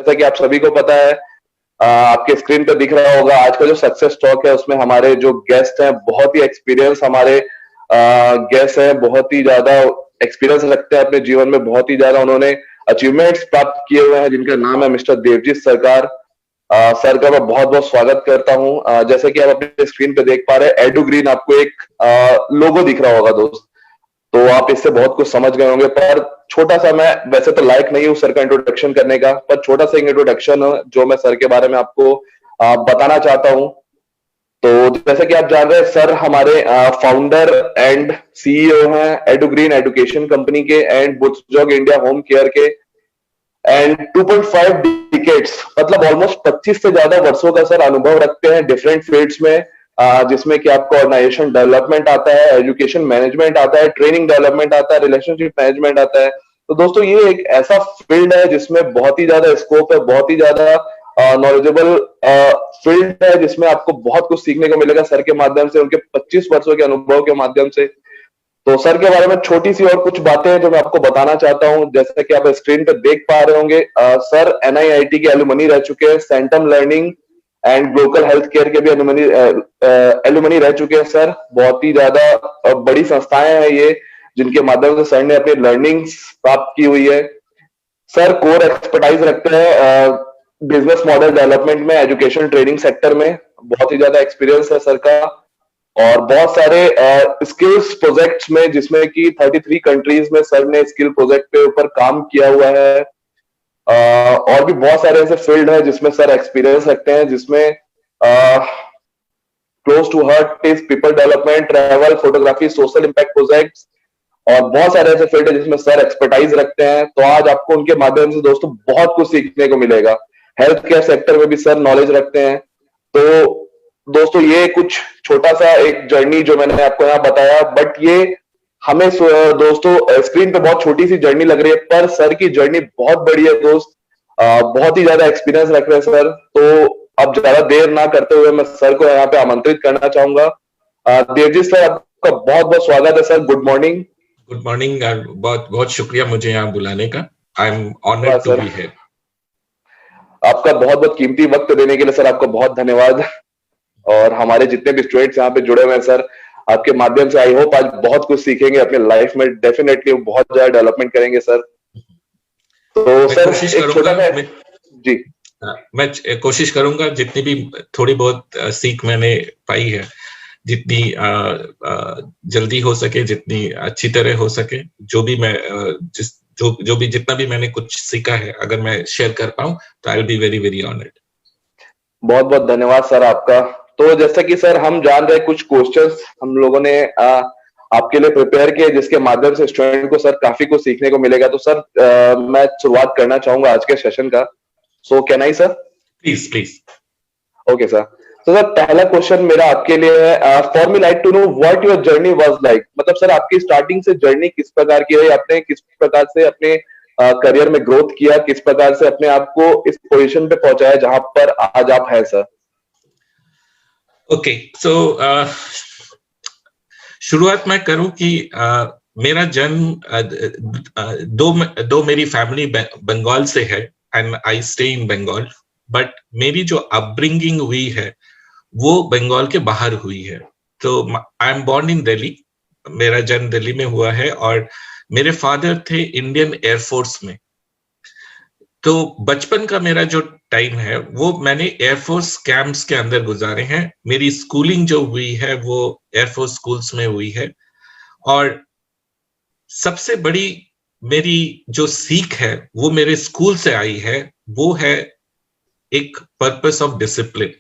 जैसा कि आप सभी को पता है, आपके स्क्रीन पे दिख रहा होगा, आज का जो सक्सेस टॉक है उसमें हमारे जो गेस्ट हैं बहुत ही एक्सपीरियंस हमारे गेस्ट हैं, बहुत ही ज्यादा एक्सपीरियंस रखते हैं अपने जीवन में, बहुत ही ज्यादा उन्होंने अचीवमेंट्स प्राप्त किए हुए हैं, जिनका नाम है मिस्टर देवजीत सरकार। सर का मैं बहुत बहुत स्वागत करता हूं। जैसे कि आप अपने स्क्रीन पे देख पा रहे हैं, एडू ग्रीन आपको एक लोगो दिख रहा होगा दोस्त, तो आप इससे बहुत कुछ समझ गए होंगे। पर छोटा सा, मैं वैसे तो लायक नहीं हूं सर का इंट्रोडक्शन करने का, पर छोटा सा इंट्रोडक्शन जो मैं सर के बारे में आपको बताना चाहता हूं। तो जैसे कि आप जान रहे हैं, सर हमारे फाउंडर एंड सीईओ हैं एडू ग्रीन एजुकेशन कंपनी के एंड बुट्सजॉग इंडिया होम केयर के, एंड 2.5 डिकेड्स मतलब ऑलमोस्ट 25 से ज्यादा वर्षों का सर अनुभव रखते हैं डिफरेंट फील्ड्स में, जिसमें कि आपको ऑर्गेनाइजेशन डेवलपमेंट आता है, एजुकेशन मैनेजमेंट आता है, ट्रेनिंग डेवलपमेंट आता है, रिलेशनशिप मैनेजमेंट आता है। तो दोस्तों ये एक ऐसा फील्ड है जिसमें बहुत ही ज्यादा स्कोप है, बहुत ही ज्यादा नॉलेजेबल फील्ड है, जिसमें आपको बहुत कुछ सीखने को मिलेगा सर के माध्यम से, उनके 25 वर्षों के अनुभव के माध्यम से। तो सर के बारे में छोटी सी और कुछ बातें हैं जो मैं आपको बताना चाहता हूं। जैसे कि आप स्क्रीन पे देख पा रहे होंगे, सर एनआईआईटी के एलुमनी रह चुके हैं, centum learning and global health care के भी एलुमनी रह चुके हैं सर। बहुत ही ज्यादा बड़ी संस्थाएं हैं ये, जिनके माध्यम से सर ने अपनी लर्निंग्स प्राप्त की हुई है। सर कोर एक्सपर्टाइज रखते हैं बिजनेस मॉडल डेवलपमेंट में, एजुकेशन ट्रेनिंग सेक्टर में, बहुत ही ज्यादा एक्सपीरियंस है सर का, और बहुत सारे स्किल्स प्रोजेक्ट्स में, जिसमें कि 33 कंट्रीज में सर ने स्किल प्रोजेक्ट पे ऊपर काम किया हुआ है। और भी बहुत सारे ऐसे फील्ड है जिसमें सर एक्सपीरियंस रखते हैं, जिसमें close to heart is people development, travel, photography, social impact projects, और बहुत सारे ऐसे फील्ड है जिसमें सर एक्सपर्टाइज रखते हैं। तो आज आपको उनके माध्यम से दोस्तों बहुत कुछ सीखने को मिलेगा। हेल्थ केयर सेक्टर में भी सर नॉलेज रखते हैं। तो दोस्तों ये कुछ छोटा सा एक जर्नी जो मैंने आपको यहाँ बताया, बट ये हमें दोस्तों स्क्रीन पे बहुत छोटी सी जर्नी लग रही है, पर सर की जर्नी बहुत बड़ी है दोस्त। बहुत ही ज्यादा एक्सपीरियंस रख रहे हैं सर। तो अब ज्यादा देर ना करते हुए मैं सर को यहाँ पे आमंत्रित करना चाहूंगा। देवजीत सर, आपका बहुत बहुत स्वागत है sir. Good morning. Good morning, बहुत बहुत शुक्रिया मुझे यहाँ बुलाने का। I am honoured to be here. आपका बहुत बहुत कीमती वक्त देने के लिए सर आपका बहुत धन्यवाद। और हमारे जितने भी स्टूडेंट्स यहाँ पे जुड़े हुए हैं सर, आपके माध्यम से आई होप आज बहुत कुछ सीखेंगे अपने लाइफ में, डेफिनेटली बहुत ज्यादा डेवलपमेंट करेंगे सर। तो सर कोशिश करूंगा जी, मैं कोशिश करूंगा जितनी भी थोड़ी बहुत सीख मैंने पाई है, जितनी जल्दी हो सके, जितनी अच्छी तरह हो सके, जो भी मैं जितना भी मैंने कुछ सीखा है, अगर मैं शेयर कर पाऊं तो I will be very very honoured. बहुत बहुत धन्यवाद सर आपका। तो जैसा कि सर हम जान रहे, कुछ क्वेश्चंस हम लोगों ने आपके लिए प्रिपेयर किए, जिसके माध्यम से स्टूडेंट को सर काफी कुछ सीखने को मिलेगा। तो सर मैं शुरुआत करना चाहूंगा आज के सेशन का। So can I sir? Please please. Okay sir. तो सर पहला क्वेश्चन मेरा आपके लिए है, for me like to know what your journey was like. मतलब सर आपकी स्टार्टिंग से जर्नी किस प्रकार की रही, आपने किस प्रकार से अपने करियर में ग्रोथ किया, किस प्रकार से अपने आप को इस पोजीशन पे पहुंचाया जहां पर आज आप हैं सर? ओके, सो शुरुआत मैं करूं कि मेरा जन्म दो मेरी फैमिली बंगाल से है, and I stay in Bengal, but मेरी जो अपब्रिंगिंग हुई है वो बंगाल के बाहर हुई है। तो I am born in Delhi, मेरा जन्म दिल्ली में हुआ है, और मेरे फादर थे इंडियन एयरफोर्स में। तो बचपन का मेरा जो टाइम है वो मैंने एयरफोर्स कैंप्स के अंदर गुजारे हैं। मेरी स्कूलिंग जो हुई है वो एयरफोर्स स्कूल्स में हुई है, और सबसे बड़ी मेरी जो सीख है वो मेरे स्कूल से आई है, वो है एक purpose of discipline.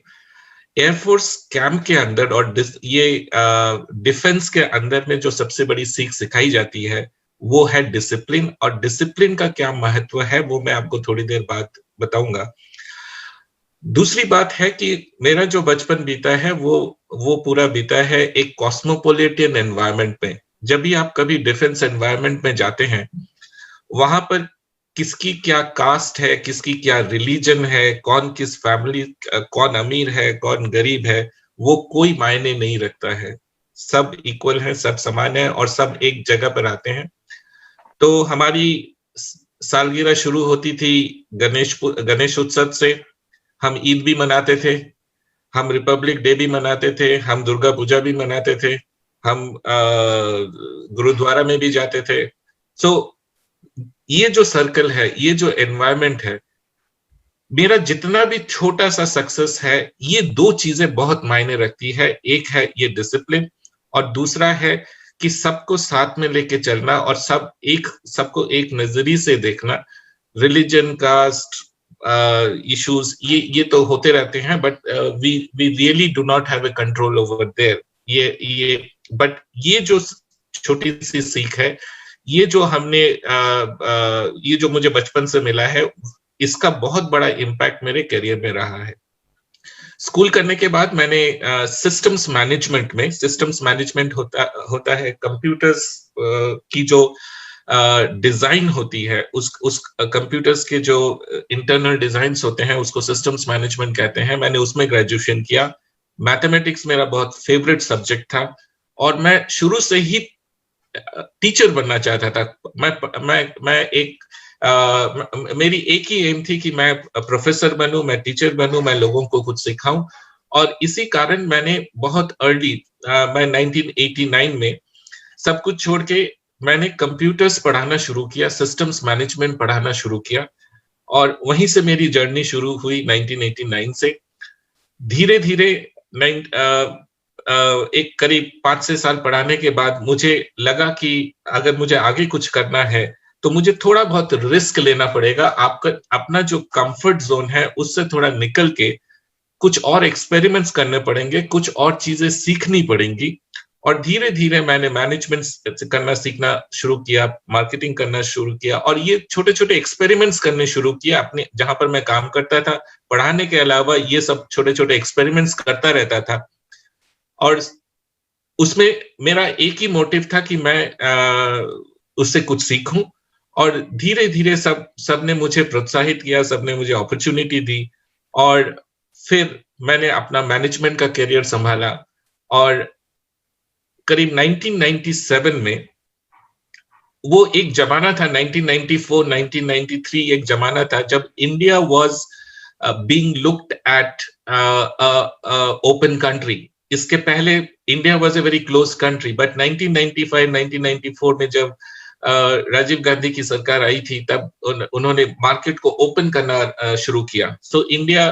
Air force camp के अंदर और ये डिफेंस के अंदर में जो सबसे बड़ी सीख सिखाई जाती है वो है डिसिप्लिन, और डिसिप्लिन का क्या महत्व है वो मैं आपको थोड़ी देर बाद बताऊंगा। दूसरी बात है कि मेरा जो बचपन बीता है वो पूरा बीता है एक कॉस्मोपोलिटन एनवायरनमेंट में। जब भी आप कभी डिफेंस एनवायरनमेंट में जाते हैं, वहां पर किसकी क्या कास्ट है, किसकी क्या रिलीजन है, कौन किस फैमिली, कौन अमीर है, कौन गरीब है, वो कोई मायने नहीं रखता है। सब इक्वल है, सब समान है, और सब एक जगह पर आते हैं। तो हमारी सालगिरह शुरू होती थी गणेश उत्सव से, हम ईद भी मनाते थे, हम रिपब्लिक डे भी मनाते थे, हम दुर्गा पूजा भी मनाते थे, हम गुरुद्वारा में भी जाते थे। सो ये जो सर्कल है, ये जो एनवायरनमेंट है, मेरा जितना भी छोटा सा सक्सेस है, ये दो चीजें बहुत मायने रखती है। एक है ये डिसिप्लिन, और दूसरा है कि सबको साथ में लेके चलना और सबको एक नजरिए से देखना। रिलीजन, कास्ट इश्यूज ये तो होते रहते हैं, but we really do not have a control over there. But ये जो छोटी सी सीख है, ये जो हमने ये जो मुझे बचपन से मिला है, इसका बहुत बड़ा इम्पैक्ट मेरे करियर में रहा है। स्कूल करने के बाद मैंने सिस्टम्स मैनेजमेंट होता है कंप्यूटर्स की जो डिजाइन होती है, उस कंप्यूटर्स के जो इंटरनल डिजाइन्स होते हैं, उसको सिस्टम्स मैनेजमेंट कहते हैं। मैंने उसमें ग्रेजुएशन किया। मैथमेटिक्स मेरा बहुत फेवरेट सब्जेक्ट था और मैं शुरू से ही टीचर बनना चाहता था। मेरी एक ही एम थी कि मैं प्रोफेसर बनूं, मैं टीचर बनूं, मैं लोगों को कुछ सिखाऊं। और इसी कारण मैंने बहुत अर्ली, मैं 1989 में सब कुछ छोड़ के मैंने कंप्यूटर्स पढ़ाना शुरू किया, सिस्टम्स मैनेजमेंट पढ़ाना शुरू किया, और वहीं से मेरी जर्नी शुरू हुई 1989 से। धीरे धीरे एक करीब 5-6 साल पढ़ाने के बाद मुझे लगा कि अगर मुझे आगे कुछ करना है तो मुझे थोड़ा बहुत रिस्क लेना पड़ेगा। आपका अपना जो कंफर्ट जोन है उससे थोड़ा निकल के कुछ और एक्सपेरिमेंट्स करने पड़ेंगे, कुछ और चीजें सीखनी पड़ेंगी। और धीरे धीरे मैंने मैनेजमेंट करना सीखना शुरू किया, मार्केटिंग करना शुरू किया, और ये छोटे छोटे एक्सपेरिमेंट्स करने शुरू किया अपने जहां पर मैं काम करता था। पढ़ाने के अलावा ये सब छोटे छोटे एक्सपेरिमेंट्स करता रहता था, और उसमें मेरा एक ही मोटिव था कि मैं उससे कुछ सीखूं। और धीरे धीरे सबने मुझे प्रोत्साहित किया, सबने मुझे अपॉर्चुनिटी दी, और फिर मैंने अपना मैनेजमेंट का करियर संभाला। और करीब 1997 में, वो एक जमाना था, 1994 1993 एक जमाना था जब India was being looked at open country. इसके पहले India was a very close country, but 1995 1994 में जब राजीव गांधी की सरकार आई थी, तब उन्होंने मार्केट को ओपन करना शुरू किया। सो इंडिया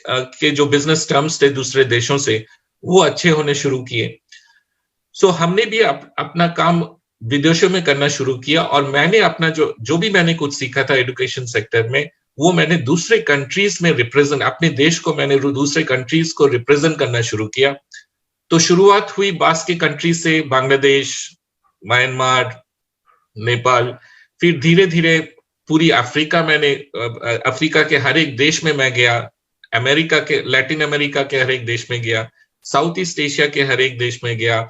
के जो बिजनेस टर्म्स थे दूसरे देशों से, वो अच्छे होने शुरू किए। सो हमने भी अपना काम विदेशों में करना शुरू किया, और मैंने अपना जो भी मैंने कुछ सीखा था एजुकेशन सेक्टर में, वो मैंने दूसरे कंट्रीज में रिप्रेजेंट, अपने देश को मैंने दूसरे कंट्रीज को रिप्रेजेंट करना शुरू किया। तो शुरुआत हुई बास के कंट्री से, बांग्लादेश, म्यांमार, नेपाल, फिर धीरे धीरे पूरी अफ्रीका अफ्रीका के हर एक देश में मैं गया, लैटिन अमेरिका के हर एक देश में गया, साउथ ईस्ट एशिया के हर एक देश में गया।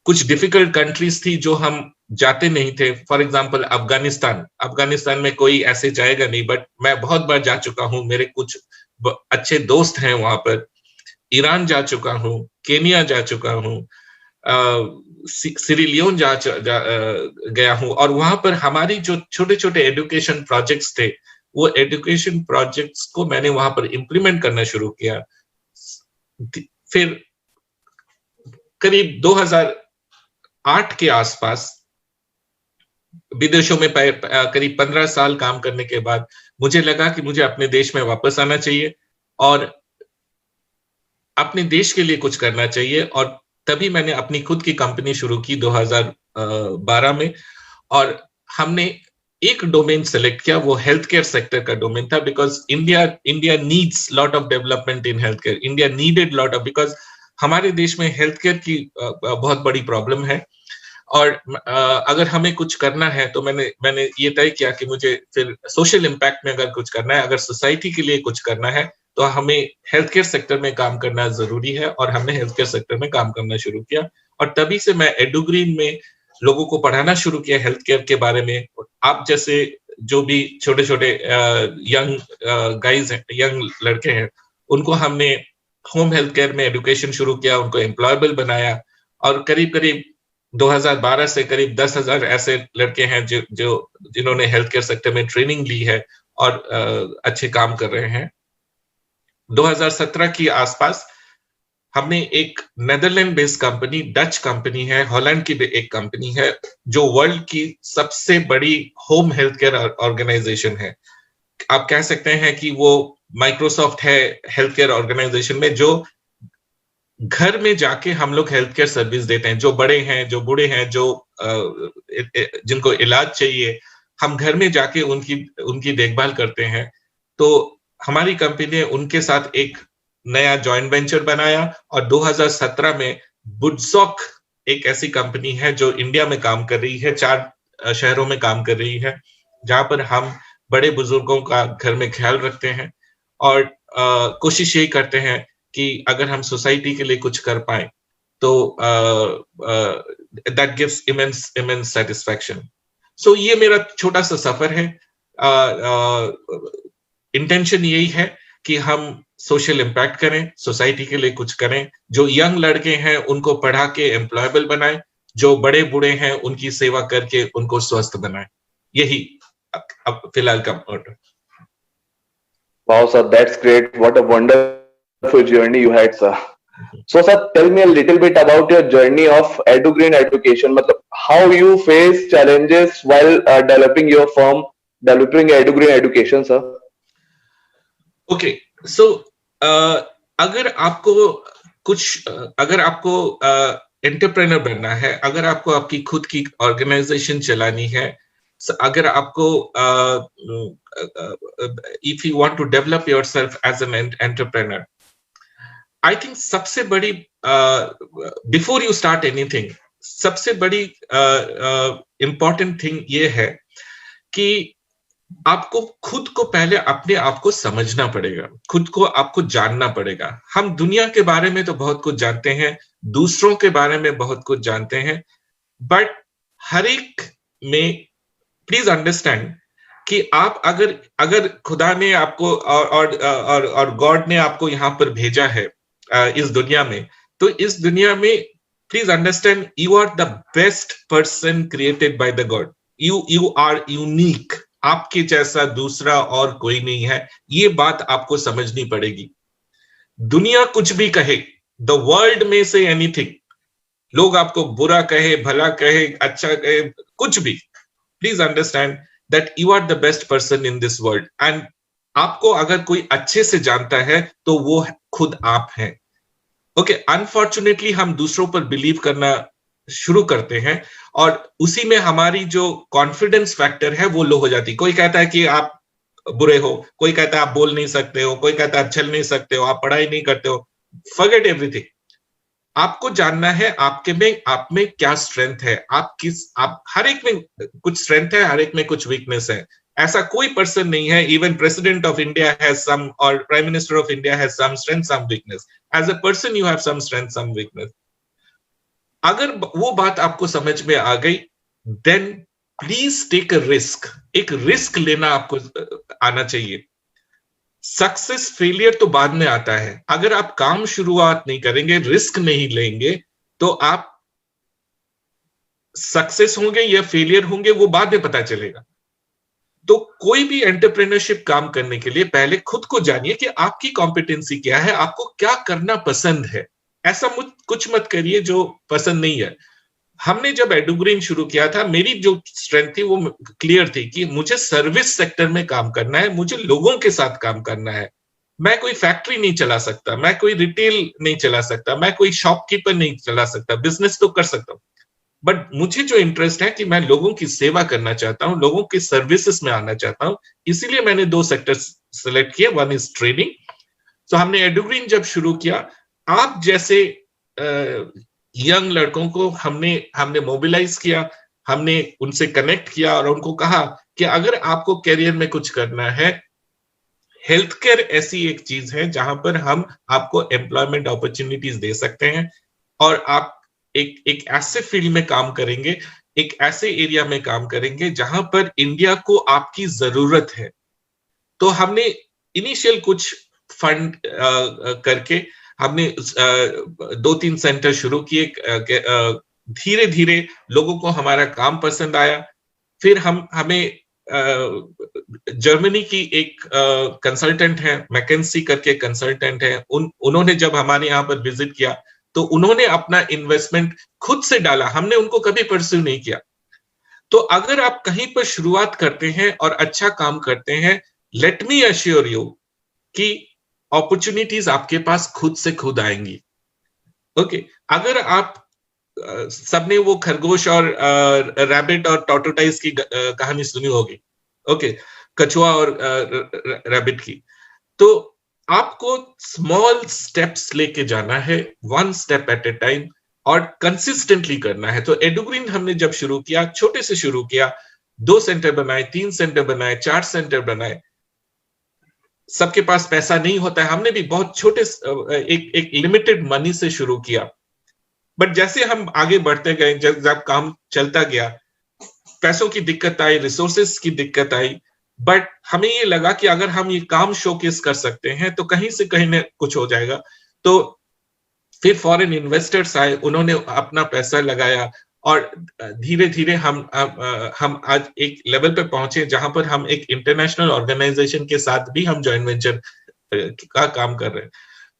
कुछ डिफिकल्ट कंट्रीज थी जो हम जाते नहीं थे, फॉर एग्जांपल अफगानिस्तान में कोई ऐसे जाएगा नहीं, बट मैं बहुत बार जा चुका हूँ, मेरे कुछ अच्छे दोस्त हैं वहां पर। ईरान जा चुका हूँ, केनिया जा चुका हूँ, सीरिलियोन गया हूँ, और वहां पर हमारी जो छोटे छोटे एजुकेशन प्रोजेक्ट्स थे, वो एजुकेशन प्रोजेक्ट्स को मैंने वहां पर इम्प्लीमेंट करना शुरू किया। फिर करीब 2008 के आसपास, विदेशों में करीब 15 साल काम करने के बाद, मुझे लगा कि मुझे अपने देश में वापस आना चाहिए और अपने देश के लिए कुछ करना चाहिए। और तभी मैंने अपनी खुद की कंपनी शुरू की 2012 में, और हमने एक डोमेन सेलेक्ट किया, वो हेल्थ केयर सेक्टर का डोमेन था, because India needs lot of development in health care. India needed lot of, because हमारे देश में हेल्थ केयर की बहुत बड़ी प्रॉब्लम है, और अगर हमें कुछ करना है तो मैंने ये तय किया कि मुझे फिर सोशल इम्पैक्ट में अगर कुछ करना है, अगर सोसाइटी के लिए कुछ करना है, तो हमें हेल्थ केयर सेक्टर में काम करना जरूरी है। और हमने हेल्थ केयर सेक्टर में काम करना शुरू किया, और तभी से मैं एडुग्रीन में लोगों को पढ़ाना शुरू किया हेल्थ केयर के बारे में। आप जैसे जो भी छोटे छोटे यंग गाइज हैं, यंग लड़के हैं, उनको हमने होम हेल्थ केयर में एजुकेशन शुरू किया, उनको एम्प्लॉयबल बनाया, और करीब करीब 2012 से करीब 10,000 ऐसे लड़के हैं जिन्होंने हेल्थ केयर सेक्टर में ट्रेनिंग ली है और अच्छे काम कर रहे हैं। 2017 के आसपास हमने एक Netherland based company, Dutch company है, हॉलैंड की एक कंपनी है, जो वर्ल्ड की सबसे बड़ी होम हेल्थ केयर ऑर्गेनाइजेशन है। आप कह सकते हैं कि वो माइक्रोसॉफ्ट है हेल्थ केयर ऑर्गेनाइजेशन में, जो घर में जाके हम लोग हेल्थ केयर सर्विस देते हैं। जो बड़े हैं, जो बूढ़े हैं, जो जिनको इलाज चाहिए, हम घर में जाके उनकी देखभाल करते हैं। तो हमारी कंपनी ने उनके साथ एक नया जॉइंट वेंचर बनाया और 2017 में बुडसॉक एक ऐसी कंपनी है जो इंडिया में काम कर रही है, 4 शहरों में काम कर रही है, जहां पर हम बड़े बुजुर्गों का घर में ख्याल रखते हैं और कोशिश यही करते हैं कि अगर हम सोसाइटी के लिए कुछ कर पाए तो दैट गिव्स इमेंस सेटिस्फैक्शन। सो ये मेरा छोटा सा सफर है। इंटेंशन यही है कि हम सोशल इम्पैक्ट करें, सोसाइटी के लिए कुछ करें, जो यंग लड़के हैं उनको पढ़ा के एम्प्लॉयबल बनाएं, जो बड़े बूढ़े हैं उनकी सेवा करके उनको स्वस्थ बनाएं। यही अब फिलहाल का मोटो। Wow, sir, that's great. What a wonderful journey you had, sir. So, sir, tell me a little bit about your journey of EduGreen Education. मतलब how you face challenges while developing your firm, developing EduGreen Education, sir. Okay, so अगर आपको entrepreneur बनना है, अगर आपको आपकी खुद की ऑर्गेनाइजेशन चलानी है, अगर आपको if you want to develop yourself as an entrepreneur, I think सबसे बड़ी before you start anything, सबसे बड़ी important thing ये है कि आपको खुद को पहले अपने आप को समझना पड़ेगा, खुद को आपको जानना पड़ेगा। हम दुनिया के बारे में तो बहुत कुछ जानते हैं, दूसरों के बारे में बहुत कुछ जानते हैं, बट हर एक में प्लीज अंडरस्टैंड कि आप अगर खुदा ने आपको और गॉड ने आपको यहाँ पर भेजा है इस दुनिया में, तो इस दुनिया में please understand you are the best person created by the God. You are unique. आपके जैसा दूसरा और कोई नहीं है। ये बात आपको समझनी पड़ेगी। दुनिया कुछ भी कहे, द वर्ल्ड में से एनीथिंग, लोग आपको बुरा कहे, भला कहे, अच्छा कहे, कुछ भी, please understand that you are the best person in this world. And आपको अगर कोई अच्छे से जानता है तो वो खुद आप हैं। ओके, अनफॉर्चुनेटली हम दूसरों पर बिलीव करना शुरू करते हैं और उसी में हमारी जो कॉन्फिडेंस फैक्टर है वो लो हो जाती। कोई कहता है कि आप बुरे हो, कोई कहता है आप बोल नहीं सकते हो, कोई कहता है आप चल नहीं सकते हो, आप पढ़ाई नहीं करते हो। Forget everything. आपको जानना है आप में क्या स्ट्रेंथ है, आप हर एक में कुछ स्ट्रेंथ है, हर एक में कुछ वीकनेस है। ऐसा कोई पर्सन नहीं है, even president of India has some और prime minister of India has some strength, some weakness. As a person you have some strength, some weakness. अगर वो बात आपको समझ में आ गई, then please take a risk. एक रिस्क लेना आपको आना चाहिए। सक्सेस फेलियर तो बाद में आता है। अगर आप काम शुरुआत नहीं करेंगे, रिस्क नहीं लेंगे, तो आप सक्सेस होंगे या फेलियर होंगे वो बाद में पता चलेगा। तो कोई भी एंटरप्रेन्योरशिप काम करने के लिए पहले खुद को जानिए कि आपकी कॉम्पिटेंसी क्या है, आपको क्या करना पसंद है। ऐसा कुछ मत करिए जो पसंद नहीं है। हमने जब एडुग्रीन शुरू किया था, मेरी जो स्ट्रेंथ थी वो क्लियर थी कि मुझे सर्विस सेक्टर में काम करना है, मुझे लोगों के साथ काम करना है। मैं कोई फैक्ट्री नहीं चला सकता, मैं कोई रिटेल नहीं चला सकता, मैं कोई शॉपकीपर नहीं चला सकता। बिजनेस तो कर सकता हूं, बट मुझे जो इंटरेस्ट है कि मैं लोगों की सेवा करना चाहता हूं, लोगों के सर्विसेज में आना चाहता हूं। इसीलिए मैंने 2 सेक्टर सेलेक्ट किए। One is training. सो हमने एडुग्रीन जब शुरू किया, आप जैसे यंग लड़कों को हमने मोबिलाइज किया, हमने उनसे कनेक्ट किया और उनको कहा कि अगर आपको कैरियर में कुछ करना है, हेल्थ केयर ऐसी एक चीज है जहां पर हम आपको एम्प्लॉयमेंट अपॉर्चुनिटीज दे सकते हैं और आप एक ऐसे फील्ड में काम करेंगे, एक ऐसे एरिया में काम करेंगे जहां पर इंडिया को आपकी जरूरत है। तो हमने इनिशियल कुछ फंड करके हमने 2-3 सेंटर शुरू किए धीरे धीरे लोगों को हमारा काम पसंद आया। फिर हमें जर्मनी की एक कंसल्टेंट है, मैकेंसी करके कंसल्टेंट है, उन्होंने जब हमारे यहाँ पर विजिट किया तो उन्होंने अपना इन्वेस्टमेंट खुद से डाला, हमने उनको कभी परस्यू नहीं किया। तो अगर आप कहीं पर शुरुआत करते हैं और अच्छा काम करते हैं, लेट मी अश्योर यू कि अपॉर्चुनिटीज आपके पास खुद से खुद आएंगी। ओके, अगर आप सबने वो खरगोश और रैबिट और टॉर्टोटाइज की कहानी सुनी होगी, ओके, कछुआ और रैबिट की। तो आपको स्मॉल स्टेप्स लेके जाना है, one step at A time, और कंसिस्टेंटली करना है। तो एडुग्रीन हमने जब शुरू किया, छोटे से शुरू किया, 2 सेंटर बनाए, 3 सेंटर बनाए, 4 सेंटर बनाए। सबके पास पैसा नहीं होता है, हमने भी बहुत छोटे एक लिमिटेड मनी से शुरू किया। बट जैसे हम आगे बढ़ते गए, जब काम चलता गया, पैसों की दिक्कत आई, रिसोर्सेस की दिक्कत आई, बट हमें ये लगा कि अगर हम ये काम शोकेस कर सकते हैं तो कहीं से कहीं न कुछ हो जाएगा। तो फिर फॉरेन इन्वेस्टर्स आए, उन्होंने अपना पैसा लगाया, और धीरे धीरे हम आज एक लेवल पे पहुंचे जहां पर हम एक इंटरनेशनल ऑर्गेनाइजेशन के साथ भी हम जॉइंट वेंचर का काम कर रहे हैं।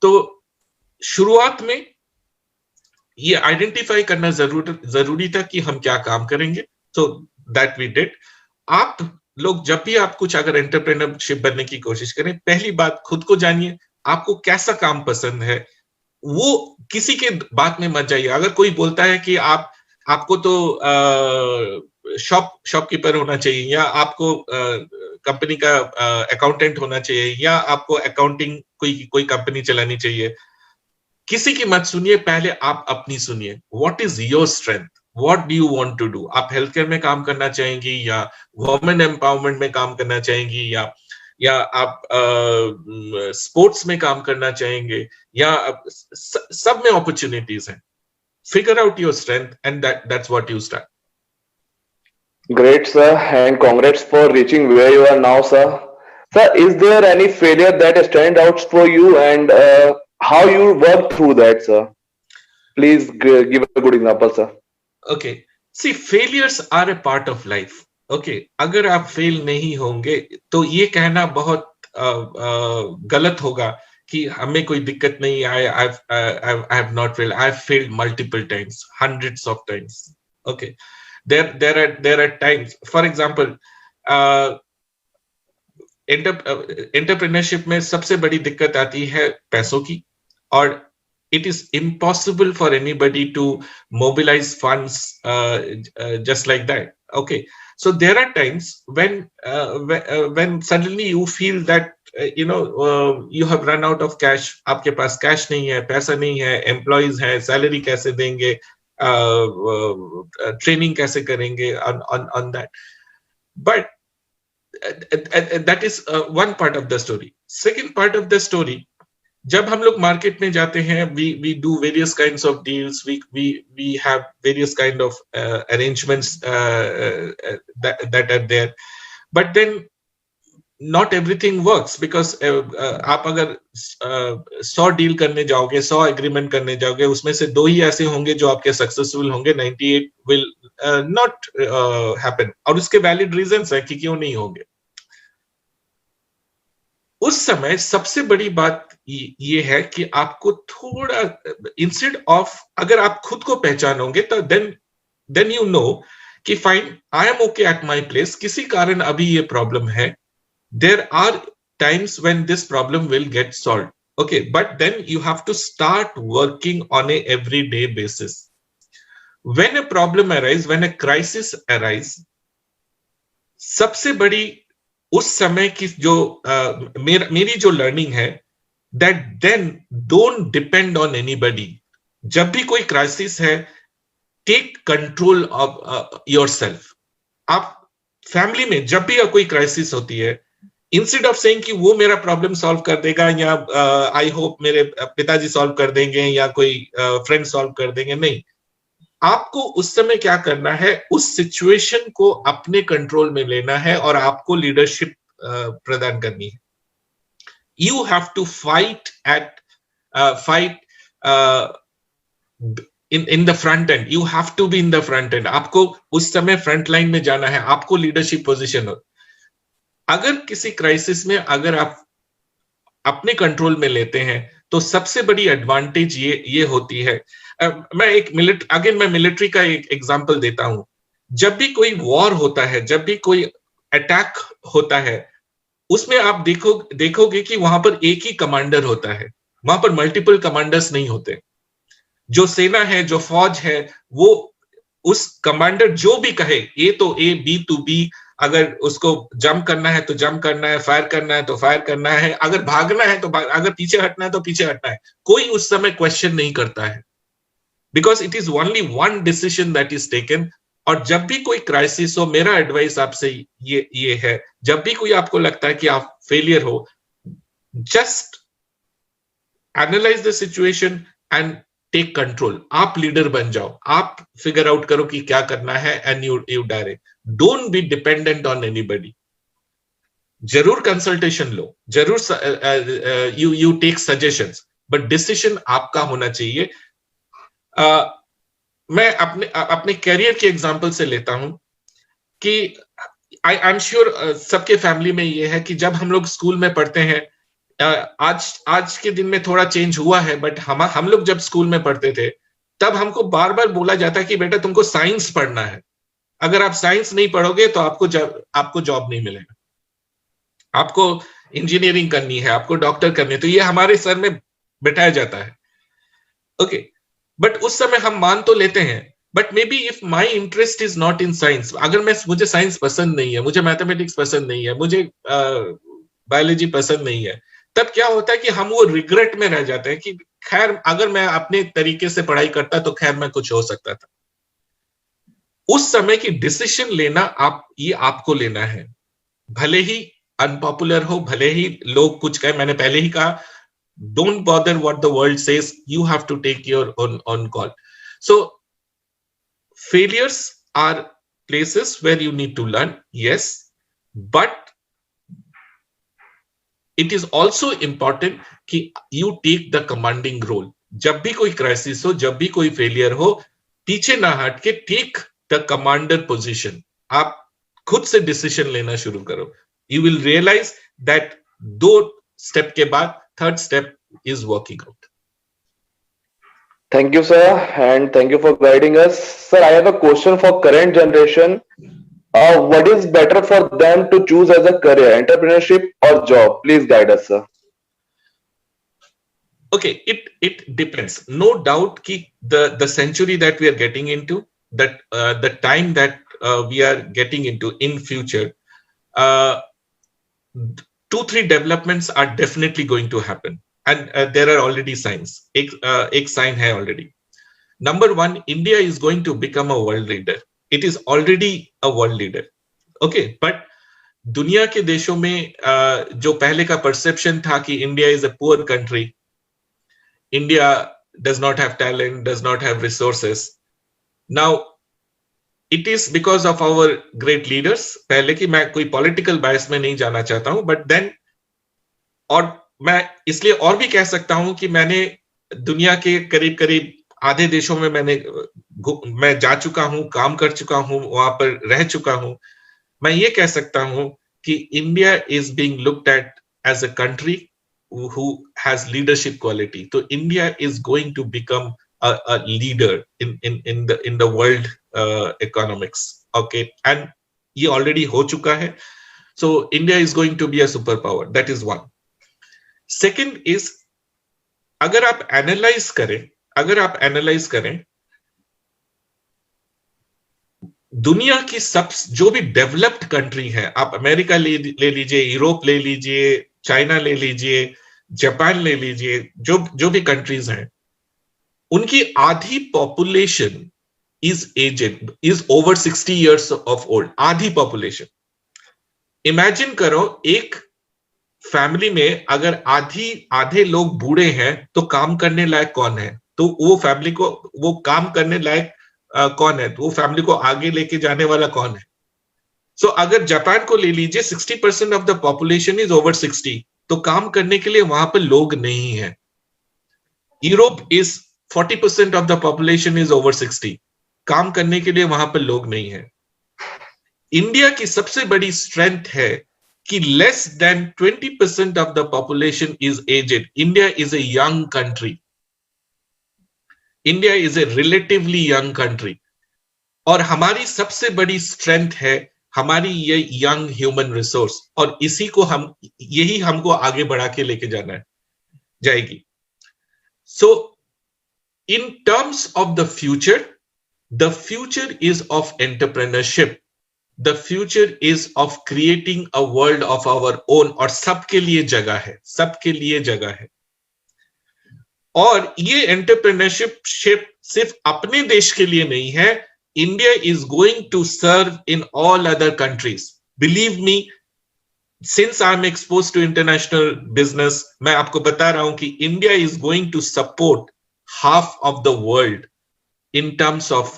तो शुरुआत में ये आइडेंटिफाई करना जरूरी था कि हम क्या काम करेंगे, so that we did। आप लोग जब भी आप कुछ अगर एंटरप्रेन्योरशिप बनने की कोशिश करें, पहली बात खुद को जानिए, आपको कैसा काम पसंद है, वो किसी के बात में मत जाइए। अगर कोई बोलता है कि आपको तो शॉपकीपर होना चाहिए, या आपको कंपनी का अकाउंटेंट होना चाहिए, या आपको अकाउंटिंग कोई कंपनी चलानी चाहिए, किसी की मत सुनिए, पहले आप अपनी सुनिए। What is your strength, what do you want to do? आप हेल्थ केयर में काम करना चाहेंगी, या वुमेन एम्पावरमेंट में काम करना चाहेंगी, या आप स्पोर्ट्स में काम करना चाहेंगे, या सब में अपॉर्चुनिटीज हैं। Figure out your strength and that's what you start. Great, sir, and congrats for reaching where you are now, sir. Sir, is there any failure that stand out for you, and how you work through that, sir? Please give a good example, sir. Okay, see, failures are a part of life. Okay, अगर आप fail नहीं होंगे तो ये कहना बहुत गलत होगा कि हमें कोई दिक्कत नहीं आए। I have not failed. I have failed multiple times, hundreds of times. Okay, there are times, for example, entrepreneurship में सबसे बड़ी दिक्कत आती है पैसों की, और it is impossible for anybody to mobilize funds just like that. Okay, so there are times when suddenly you feel that you have run out of cash, आपके पास कैश नहीं है, पैसा नहीं है, एम्प्लॉइज हैं, सैलरी कैसे देंगे, ट्रेनिंग कैसे करेंगे on that. But that is one part of the story. Second part of the story, जब हम लोग मार्केट में जाते हैं, we do various kinds of deals, we have various kind of arrangements that are there, but then not everything works, because आप अगर 100 deal करने जाओगे, 100 एग्रीमेंट करने जाओगे, उसमें से 2 ही ऐसे होंगे जो आपके सक्सेसफुल होंगे, 98 will not happen, और उसके वैलिड रीजंस है कि क्यों नहीं होंगे। उस समय सबसे बड़ी बात ये है कि आपको थोड़ा, इंस्टेड ऑफ, अगर आप खुद को पहचानोगे तो देन यू नो कि fine, I am okay at my place, किसी कारण अभी ये प्रॉब्लम है, there are times when this problem will get solved. Okay, but then you have to start working on a everyday basis. When a problem arise, when a crisis arise, सबसे बड़ी उस समय की जो मेरी जो लर्निंग है, that then don't depend on anybody. जब भी कोई क्राइसिस है, टेक कंट्रोल ऑफ योरसेल्फ। आप फैमिली में जब भी कोई क्राइसिस होती है, इंस्टेड ऑफ सेइंग कि वो मेरा प्रॉब्लम सॉल्व कर देगा, या आई होप मेरे पिताजी सॉल्व कर देंगे, या कोई फ्रेंड सॉल्व कर देंगे, नहीं, आपको उस समय क्या करना है, उस सिचुएशन को अपने कंट्रोल में लेना है और आपको लीडरशिप प्रदान करनी है। You have to fight in the front end. You have to be in the front end. आपको उस समय फ्रंट लाइन में जाना है, आपको लीडरशिप पोजीशन हो. अगर किसी क्राइसिस में अगर आप अपने कंट्रोल में लेते हैं तो सबसे बड़ी एडवांटेज ये होती है. मैं मैं मिलिट्री का एक एग्जांपल देता हूं. जब भी कोई वॉर होता है, जब भी कोई अटैक होता है, उसमें आप देखोगे कि वहां पर एक ही कमांडर होता है, वहां पर मल्टीपल कमांडर्स नहीं होते. जो सेना है, जो फौज है, वो उस कमांडर जो भी कहे, ए तो ए, बी टू बी, अगर उसको जंप करना है तो जंप करना है, फायर करना है तो फायर करना है, अगर भागना है तो अगर पीछे हटना है तो पीछे हटना है. कोई उस समय क्वेश्चन नहीं करता है, because it is only one decision that is taken. और जब भी कोई क्राइसिस हो, मेरा एडवाइस आपसे ये है, जब भी कोई आपको लगता है कि आप फेलियर हो, just analyse the situation and take control. आप लीडर बन जाओ, आप फिगर आउट करो कि क्या करना है and you direct. Don't be dependent on anybody. जरूर कंसल्टेशन लो, जरूर you take suggestions, but decision आपका होना चाहिए. मैं अपने कैरियर के एग्जांपल से लेता हूं कि आई एम श्योर सबके फैमिली में ये है कि जब हम लोग स्कूल में पढ़ते हैं, आज के दिन में थोड़ा चेंज हुआ है, बट हम लोग जब स्कूल में पढ़ते थे तब हमको बार बार बोला जाता कि बेटा तुमको साइंस पढ़ना है. अगर आप साइंस नहीं पढ़ोगे तो आपको जॉब नहीं मिलेगा, आपको इंजीनियरिंग करनी है, आपको डॉक्टर करनी है. तो ये हमारे सर में बिठाया जाता है. ओके, बट उस समय हम मान तो लेते हैं, but may be if my interest is not in science, अगर मुझे साइंस पसंद नहीं है, मुझे मैथमेटिक्स पसंद नहीं है, मुझे बायोलॉजी पसंद नहीं है, तब क्या होता है कि हम वो रिग्रेट में रह जाते हैं कि खैर अगर मैं अपने तरीके से पढ़ाई करता तो खैर मैं कुछ हो सकता था. उस समय की डिसीजन लेना आपको लेना है, भले ही अनपॉपुलर हो, भले ही लोग कुछ कहे. मैंने पहले ही कहा, don't bother what the world says, you have to take your own call. So failures are places where you need to learn, yes, but it is also important कि you take the commanding role. जब भी कोई crisis हो, जब भी कोई failure हो, पीछे ना हट के टेक द कमांडर पोजीशन. आप खुद से डिसीजन लेना शुरू करो. You will realize that 2 step के बाद third step is working out. Thank you, sir, and thank you for guiding us. Sir, I have a question for current generation. What is better for them to choose as a career, entrepreneurship or job? Please guide us, sir. Okay, it depends. No doubt कि the century that we are getting into, that the time that we are getting into in future, 2-3 developments are definitely going to happen, and there are already signs. एक sign है already. Number 1, India is going to become a world leader. It is already a world leader. Okay, but दुनिया के देशों में जो पहले का perception था कि India is a poor country, India does not have talent, does not have resources. Now it is because of our great leaders. पहले की मैं कोई political bias में नहीं जाना चाहता हूं, but then, और मैं इसलिए और भी कह सकता हूं कि मैंने दुनिया के करीब आधे देशों में मैं जा चुका हूं, काम कर चुका हूं, वहां पर रह चुका हूं. मैं ये कह सकता हूं कि India is being looked at as a country who has leadership quality. So India is going to become a leader in the world economics. Okay, and ये already हो चुका है. So India is going to be a superpower. That is one. Second is, अगर आप analyse करें दुनिया की जो भी डेवलप्ड कंट्री है, आप अमेरिका ले लीजिए, यूरोप ले लीजिए, चाइना ले लीजिए, जापान ले लीजिए, जो भी कंट्रीज हैं, उनकी आधी population is over 60 years of old. आधी पॉपुलेशन. इमेजिन करो, एक फैमिली में अगर आधे लोग बूढ़े हैं तो काम करने लायक कौन है? तो वो फैमिली को, वो काम करने लायक कौन है? तो वो फैमिली को आगे लेके जाने वाला कौन है? सो अगर जापान को ले लीजिए, 60% of the population is over 60, तो काम करने के लिए वहां पर लोग नहीं है. Europe is 40% of the population is over 60। काम करने के लिए वहां पर लोग नहीं है। इंडिया की सबसे बड़ी स्ट्रेंथ है कि less than 20% of the population is aged. India is a young country, India is a relatively young country, और हमारी सबसे बड़ी स्ट्रेंथ है हमारी ये यंग ह्यूमन रिसोर्स, और इसी को यही हमको आगे बढ़ा के लेके जाना जाएगी। So in terms of the future is of entrepreneurship, the future is of creating a world of our own, और सबके लिए जगह है, सबके लिए जगह है। और ये एंटरप्रेन्योरशिप सिर्फ अपने देश के लिए नहीं है, India is going to serve in all other countries. Believe me, since I'm exposed to international business, मैं आपको बता रहा हूं कि India is going to support half of the world in terms of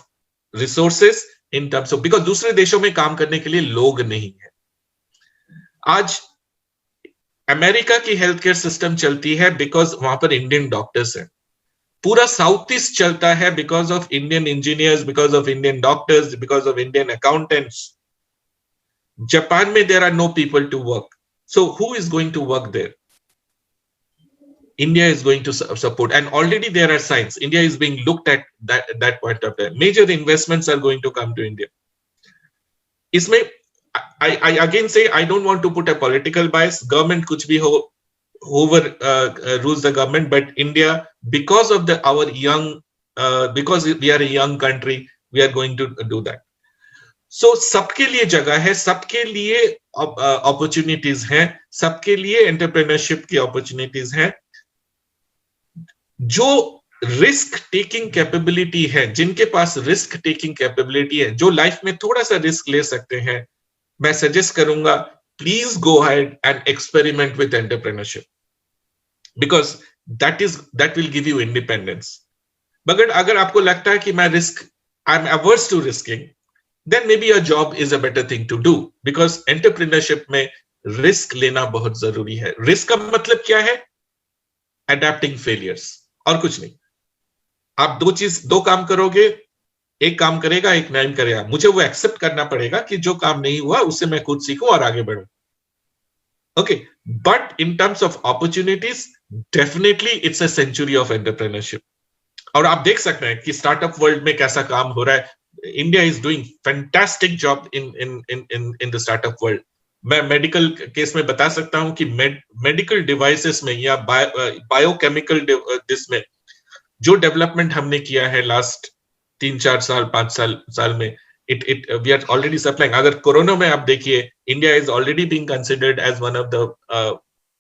resources, in terms of, because दूसरे देशों में काम करने के लिए लोग नहीं है। आज अमेरिका की हेल्थ केयर सिस्टम चलती है बिकॉज वहां पर इंडियन डॉक्टर्स हैं। पूरा साउथ ईस्ट चलता है because of Indian engineers, because of Indian doctors, because of Indian accountants. Japan में there are no people to work, so who is going to work there? India is going to support, and already there are signs. India is being looked at that point of time. Major investments are going to come to India. इसमें I again say I don't want to put a political bias. Government कुछ भी हो, whoever rules the government, but India, because of our young, because we are a young country, we are going to do that. So सबके लिए जगह है, सबके लिए opportunities हैं, सबके लिए entrepreneurship की opportunities हैं। जो रिस्क टेकिंग कैपेबिलिटी है, जिनके पास रिस्क टेकिंग कैपेबिलिटी है, जो लाइफ में थोड़ा सा रिस्क ले सकते हैं, मैं सजेस्ट करूंगा please go ahead and experiment with entrepreneurship, because that will give you independence. मगर अगर आपको लगता है कि मैं I am averse to risking, then maybe your job is a better thing to do, because entrepreneurship में risk लेना बहुत जरूरी है। रिस्क का मतलब क्या है? अडेप्टिंग फेलियर्स, और कुछ नहीं। आप दो काम करोगे, एक काम करेगा, एक नहीं करेगा। मुझे वो एक्सेप्ट करना पड़ेगा कि जो काम नहीं हुआ उससे मैं खुद सीखूं और आगे बढ़ूं। Okay, but in terms of opportunities, definitely it's a century of entrepreneurship. और आप देख सकते हैं कि स्टार्टअप वर्ल्ड में कैसा काम हो रहा है। India is doing fantastic job in the startup world. मैं मेडिकल केस में बता सकता हूं कि मेडिकल डिवाइसेस में या बायोकेमिकल में जो डेवलपमेंट हमने किया है लास्ट 3-4 साल 5 साल में, वी आर ऑलरेडी सप्लाइंग। अगर कोरोना में आप देखिए, India is already being considered as one of the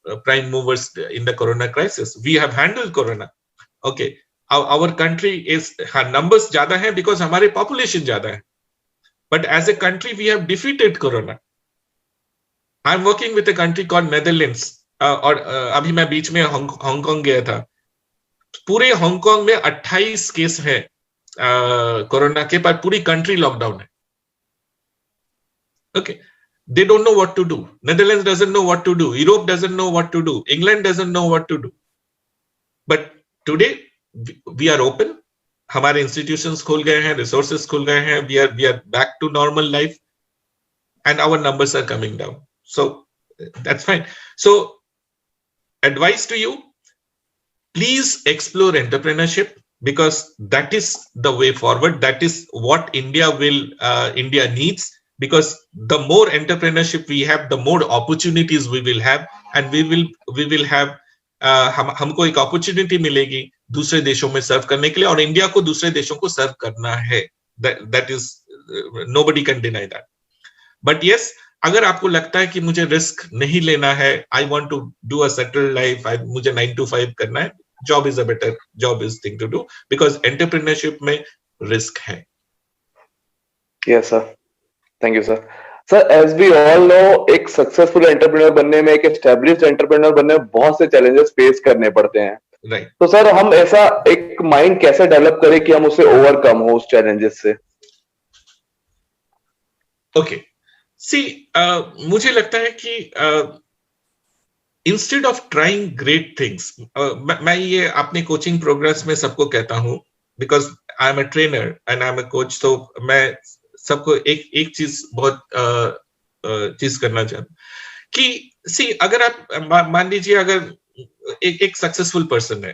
prime movers in the corona crisis. We have handled corona. Okay, our country is, हाँ नंबर्स ज्यादा है बिकॉज हमारे पॉपुलेशन ज्यादा है, but as a country we have defeated corona. I am working with a country called Netherlands, और अभी मैं बीच में हांगकांग गया था। पूरे हांगकांग में 28 केस है कोरोना के, पर पूरी कंट्री लॉकडाउन है। Okay, they don't know what to do. Netherlands doesn't know what to do, Europe doesn't know what to do, England doesn't know what to do. But today we are open, हमारे institutions खुल गए हैं, resources खुल गए हैं, we are back to normal life, and our numbers are coming down. So that's fine. So advice to you, please explore entrepreneurship, because that is the way forward. That is what India needs, because the more entrepreneurship we have, the more opportunities we will have, and we will have हमको एक opportunity मिलेगी दूसरे देशों में सर्व करने के लिए, और इंडिया को दूसरे देशों को सर्व करना है। That is nobody can deny that. But yes, अगर आपको लगता है कि मुझे रिस्क नहीं लेना है, I want to do a settled life, मुझे 9 to 5 करना है, job is a better job is thing to do, because entrepreneurship में रिस्क है। Yes sir, thank you sir. Sir, as we all know, एक successful entrepreneur बनने में, एक established entrepreneur बनने में बहुत से चैलेंजेस फेस करने पड़ते हैं। राइट। तो सर, हम ऐसा एक माइंड कैसे डेवलप करें कि हम उसे ओवरकम हो उस चैलेंजेस से? ओके, सी, मुझे लगता है कि instead of trying great things, मैं ये अपने कोचिंग प्रोग्रेस में सबको कहता हूँ, because I am a trainer and I am a coach, तो मैं सबको एक एक चीज बहुत चीज करना चाहता हूँ कि सी, अगर आप मान लीजिए अगर एक सक्सेसफुल पर्सन है,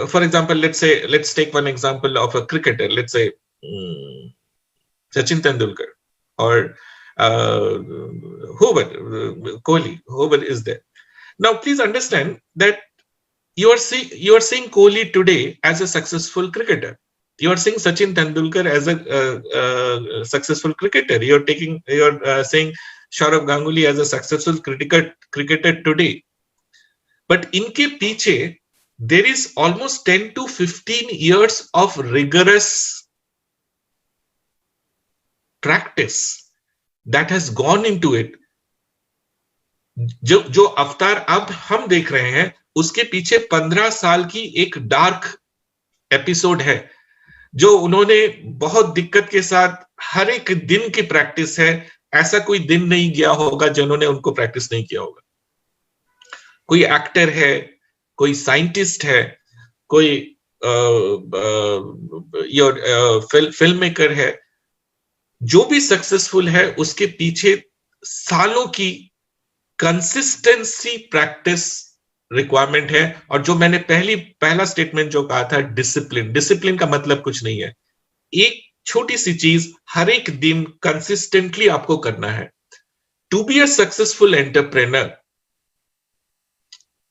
for example let's take one example of a cricketer, let's say Sachin Tendulkar or Kohli, whoever is there. Now, please understand that you are seeing Kohli today as a successful cricketer. You are seeing Sachin Tendulkar as a successful cricketer. You are saying Saurav Ganguly as a successful cricketer today. But इनके पीछे there is almost 10 to 15 years of rigorous practice that has gone into it. जो अवतार अब हम देख रहे हैं, उसके पीछे 15 साल की एक डार्क एपिसोड है, जो उन्होंने बहुत दिक्कत के साथ हर एक दिन की प्रैक्टिस है। ऐसा कोई दिन नहीं गया होगा जिन्होंने उनको प्रैक्टिस नहीं किया होगा। कोई एक्टर है, कोई साइंटिस्ट है, कोई फिल्म मेकर है, जो भी सक्सेसफुल है उसके पीछे सालों की कंसिस्टेंसी प्रैक्टिस रिक्वायरमेंट है। और जो मैंने पहला स्टेटमेंट जो कहा था, डिसिप्लिन का मतलब कुछ नहीं है, एक छोटी सी चीज हर एक दिन कंसिस्टेंटली आपको करना है। To be a successful entrepreneur,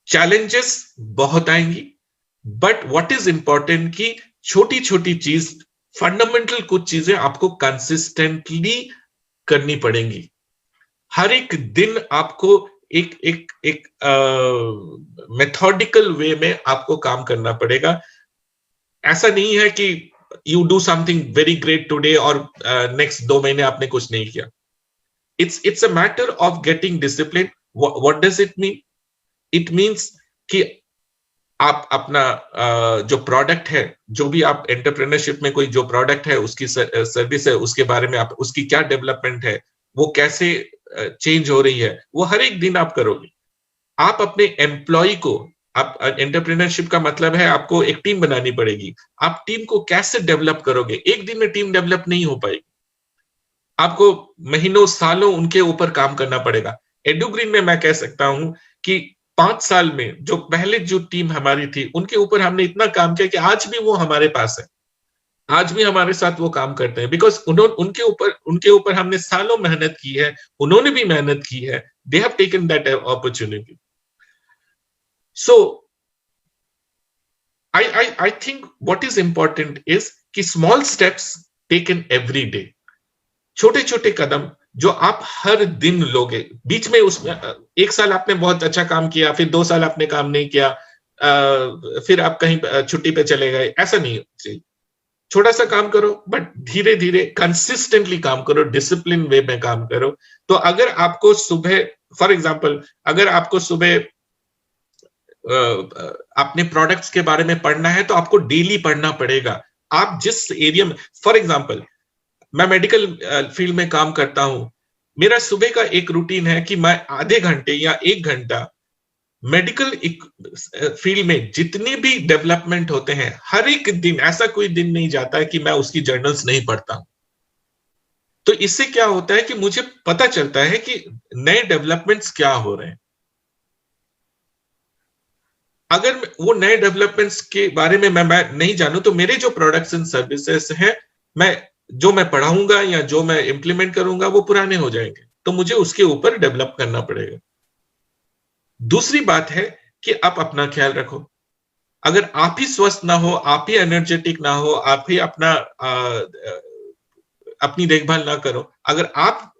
challenges बहुत आएंगी, बट व्हाट इज इंपॉर्टेंट कि छोटी छोटी चीज, फंडामेंटल कुछ चीजें आपको कंसिस्टेंटली करनी पड़ेंगी। हर एक दिन आपको एक मेथोडिकल वे में आपको काम करना पड़ेगा। ऐसा नहीं है कि you do something very great today और नेक्स्ट 2 महीने आपने कुछ नहीं किया। It's a matter of getting discipline. What does it mean? It means कि आप अपना जो प्रोडक्ट है, जो भी आप एंटरप्रेन्योरशिप में कोई जो प्रोडक्ट है, उसकी सर्विस है, उसके बारे में आप, उसकी क्या डेवलपमेंट है, वो कैसे चेंज हो रही है, वो हर एक दिन आप करोगे। आप अपने एम्प्लॉय को, आप एंटरप्रेन्योरशिप का मतलब है आपको एक टीम बनानी पड़ेगी। आप टीम को कैसे डेवलप करोगे? एक दिन में टीम डेवलप नहीं हो पाएगी, आपको महीनों सालों उनके ऊपर काम करना पड़ेगा। एडुग्रीन में मैं कह सकता हूं कि 5 साल में जो पहले जो टीम हमारी थी, उनके ऊपर हमने इतना काम किया कि आज भी वो हमारे पास है, आज भी हमारे साथ वो काम करते हैं, बिकॉज उनके ऊपर हमने सालों मेहनत की है, उन्होंने भी मेहनत की है। They have taken that opportunity. So I think what is important is कि small steps taken every day, छोटे छोटे कदम जो आप हर दिन लोगे। बीच में उसमें 1 साल आपने बहुत अच्छा काम किया, फिर 2 साल आपने काम नहीं किया, फिर आप कहीं छुट्टी पे चले गए, ऐसा नहीं चाहिए। छोटा सा काम करो, बट धीरे धीरे कंसिस्टेंटली काम करो, डिसिप्लिन वे में काम करो। तो अगर आपको सुबह, फॉर एग्जांपल, अगर आपको सुबह अपने प्रोडक्ट्स के बारे में पढ़ना है, तो आपको डेली पढ़ना पड़ेगा। आप जिस एरिया में, फॉर एग्जांपल मैं मेडिकल फील्ड में काम करता हूं, मेरा सुबह का एक रूटीन है कि मैं आधे घंटे या 1 घंटा मेडिकल फील्ड में जितने भी डेवलपमेंट होते हैं, हर एक दिन, ऐसा कोई दिन नहीं जाता है कि मैं उसकी जर्नल्स नहीं पढ़ता हूं। तो इससे क्या होता है कि मुझे पता चलता है कि नए डेवलपमेंट्स क्या हो रहे हैं। अगर वो नए डेवलपमेंट्स के बारे में मैं नहीं जानूं, तो मेरे जो प्रोडक्ट्स एंड सर्विसेज हैं, जो मैं पढ़ाऊंगा या जो मैं इंप्लीमेंट करूंगा, वो पुराने हो जाएंगे। तो मुझे उसके ऊपर डेवलप करना पड़ेगा। दूसरी बात है कि आप अपना ख्याल रखो। अगर आप ही स्वस्थ ना हो, आप ही एनर्जेटिक ना हो, आप ही अपनी देखभाल ना करो, अगर आप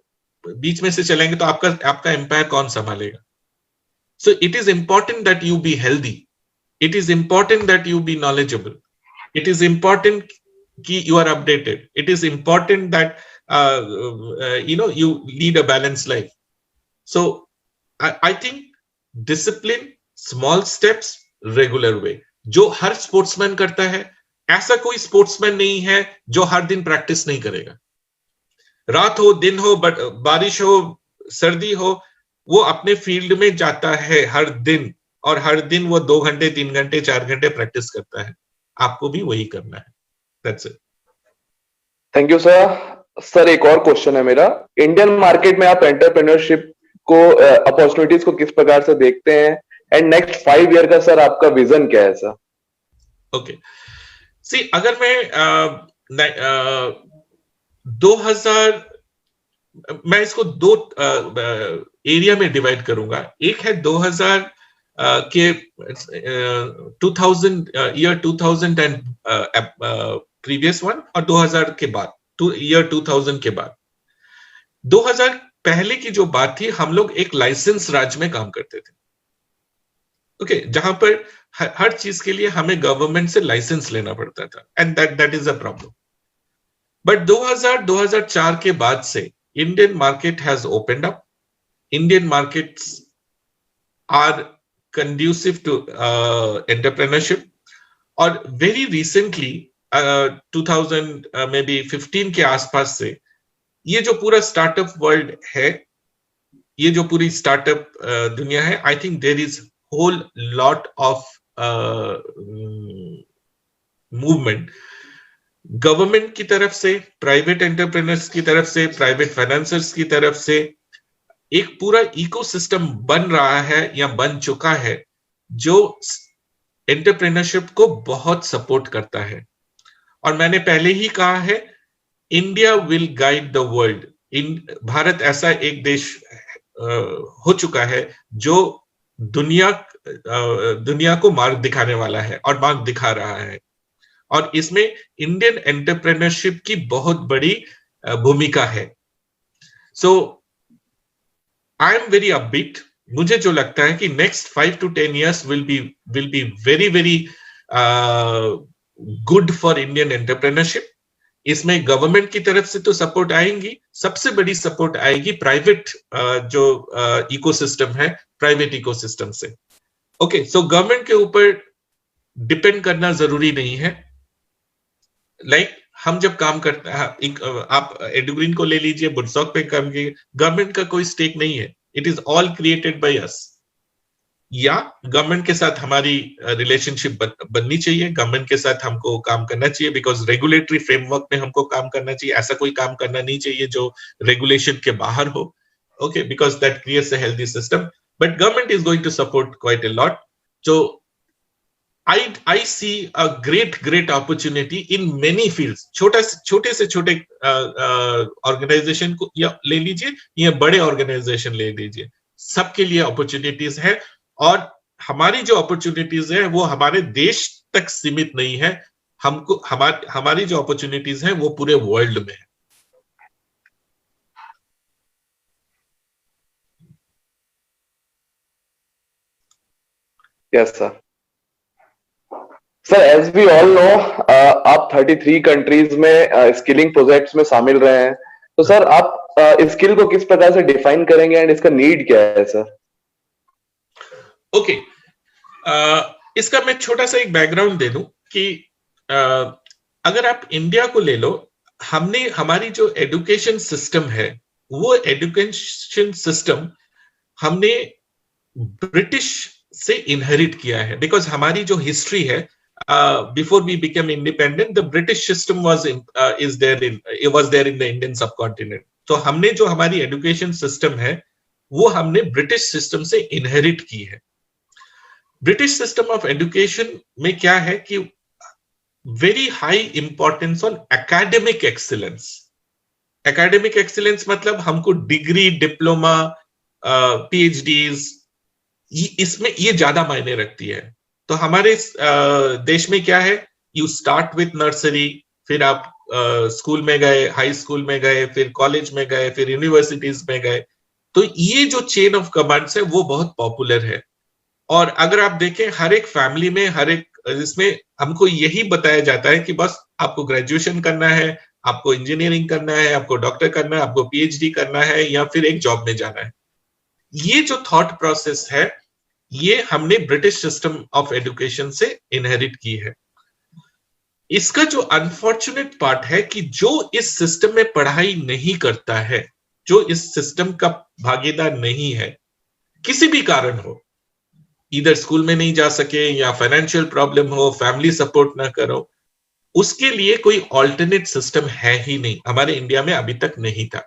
बीच में से चलेंगे तो आपका एम्पायर कौन संभालेगा? So it is important that you be healthy, it is important that you be knowledgeable, it is important कि you are updated, it is important that you lead a balanced life. So I think discipline, small steps, regular way, जो हर sportsman करता है। ऐसा कोई sportsman नहीं है जो हर दिन प्रैक्टिस नहीं करेगा। रात हो, दिन हो, बारिश हो, सर्दी हो, वो अपने फील्ड में जाता है हर दिन, और हर दिन वो 2 घंटे 3 घंटे 4 घंटे प्रैक्टिस करता है। आपको भी वही करना है। That's it. Thank you sir. Sir एक और क्वेश्चन है मेरा, इंडियन मार्केट में आप एंटरप्रेन्योरशिप को अपॉर्चुनिटीज को किस प्रकार से देखते हैं, एंड नेक्स्ट 5 ईयर का सर आपका विजन क्या है सर? ओके, सी अगर मैं 2000, मैं इसको दो एरिया में डिवाइड करूंगा। एक है 2000 के 2000 ईयर 2000 एंड प्रीवियस वन, और 2000 के बाद ईयर 2000 के बाद। 2000 पहले की जो बात थी, हम लोग एक लाइसेंस राज में काम करते थे। ओके, जहां पर हर चीज के लिए हमें गवर्नमेंट से लाइसेंस लेना पड़ता था, and that is a problem. But 2004 के बाद से Indian market has opened up. Indian markets are conducive to entrepreneurship, और वेरी रिसेंटली 2000 मे बी 15 के आसपास से ये जो पूरा स्टार्टअप वर्ल्ड है, ये जो पूरी स्टार्टअप दुनिया है, I think there is whole lot of movement government की तरफ से, प्राइवेट एंटरप्रेन्योर्स की तरफ से, प्राइवेट फाइनेंसर्स की तरफ से। एक पूरा इकोसिस्टम बन रहा है या बन चुका है जो एंटरप्रेन्योरशिप को बहुत सपोर्ट करता है। और मैंने पहले ही कहा है, India will guide the world. Bharat ऐसा एक देश हो चुका है जो दुनिया को मार्ग दिखाने वाला है और मार्ग दिखा रहा है, और इसमें इंडियन एंटरप्रेन्योरशिप की बहुत बड़ी भूमिका है। सो आई एम वेरी अपबीट। मुझे जो लगता है कि next 5 to 10 years will be very very good for Indian entrepreneurship. इसमें गवर्नमेंट की तरफ से तो सपोर्ट आएगी, सबसे बड़ी सपोर्ट आएगी प्राइवेट जो इकोसिस्टम है, प्राइवेट इकोसिस्टम से। ओके, सो गवर्नमेंट के ऊपर डिपेंड करना जरूरी नहीं है। लाइक हम जब काम करते हैं, आप एडुग्रीन को ले लीजिए, बुडसॉक पे काम किए, गवर्नमेंट का कोई स्टेक नहीं है, it is all created by us. या गवर्नमेंट के साथ हमारी रिलेशनशिप बननी चाहिए, गवर्नमेंट के साथ हमको काम करना चाहिए, बिकॉज रेगुलेटरी फ्रेमवर्क में हमको काम करना चाहिए। ऐसा कोई काम करना नहीं चाहिए जो रेगुलेशन के बाहर हो। Okay, because that creates a healthy system, but government is going to support quite a lot. So I see a great opportunity in many fields। छोटे से छोटे ऑर्गेनाइजेशन को या ले लीजिए, या बड़े ऑर्गेनाइजेशन ले लीजिए, सबके लिए अपॉर्चुनिटीज है। और हमारी जो अपॉर्चुनिटीज है वो हमारे देश तक सीमित नहीं है, हमको हमारी जो अपॉर्चुनिटीज है वो पूरे वर्ल्ड में है। Yes sir. Sir as we all know, आप 33 कंट्रीज में स्किलिंग प्रोजेक्ट्स में शामिल रहे हैं, तो सर आप स्किल को किस प्रकार से डिफाइन करेंगे एंड इसका नीड क्या है सर? ओके, इसका मैं छोटा सा एक बैकग्राउंड दे दूं कि अगर आप इंडिया को ले लो, हमारी जो एजुकेशन सिस्टम है, वो एजुकेशन सिस्टम हमने ब्रिटिश से इनहेरिट किया है। बिकॉज हमारी जो हिस्ट्री है, before we became independent, the British system was there in the Indian subcontinent। तो हमने जो हमारी एजुकेशन सिस्टम है वो हमने ब्रिटिश सिस्टम से इनहेरिट की है। ब्रिटिश सिस्टम ऑफ एजुकेशन में क्या है कि very high importance on academic excellence. Academic excellence मतलब हमको डिग्री, डिप्लोमा, पीएचडीज, इसमें ये ज्यादा मायने रखती है। तो हमारे देश में क्या है, यू स्टार्ट विथ नर्सरी, फिर आप स्कूल में गए, हाई स्कूल में गए, फिर कॉलेज में गए, फिर यूनिवर्सिटीज में गए। तो ये जो चेन ऑफ कमांड्स है वो बहुत पॉपुलर है। और अगर आप देखें हर एक फैमिली में, हर एक इसमें हमको यही बताया जाता है कि बस आपको ग्रेजुएशन करना है, आपको इंजीनियरिंग करना है, आपको डॉक्टर करना है, आपको पीएचडी करना है, या फिर एक जॉब में जाना है। ये जो थॉट प्रोसेस है ये हमने ब्रिटिश सिस्टम ऑफ एजुकेशन से इनहेरिट की है। इसका जो अनफॉर्चुनेट पार्ट है कि जो इस सिस्टम में पढ़ाई नहीं करता है, जो इस सिस्टम का भागीदार नहीं है, किसी भी कारण हो, इधर स्कूल में नहीं जा सके या फाइनेंशियल प्रॉब्लम हो, फैमिली सपोर्ट ना करो, उसके लिए कोई ऑल्टरनेट सिस्टम है ही नहीं, हमारे इंडिया में अभी तक नहीं था।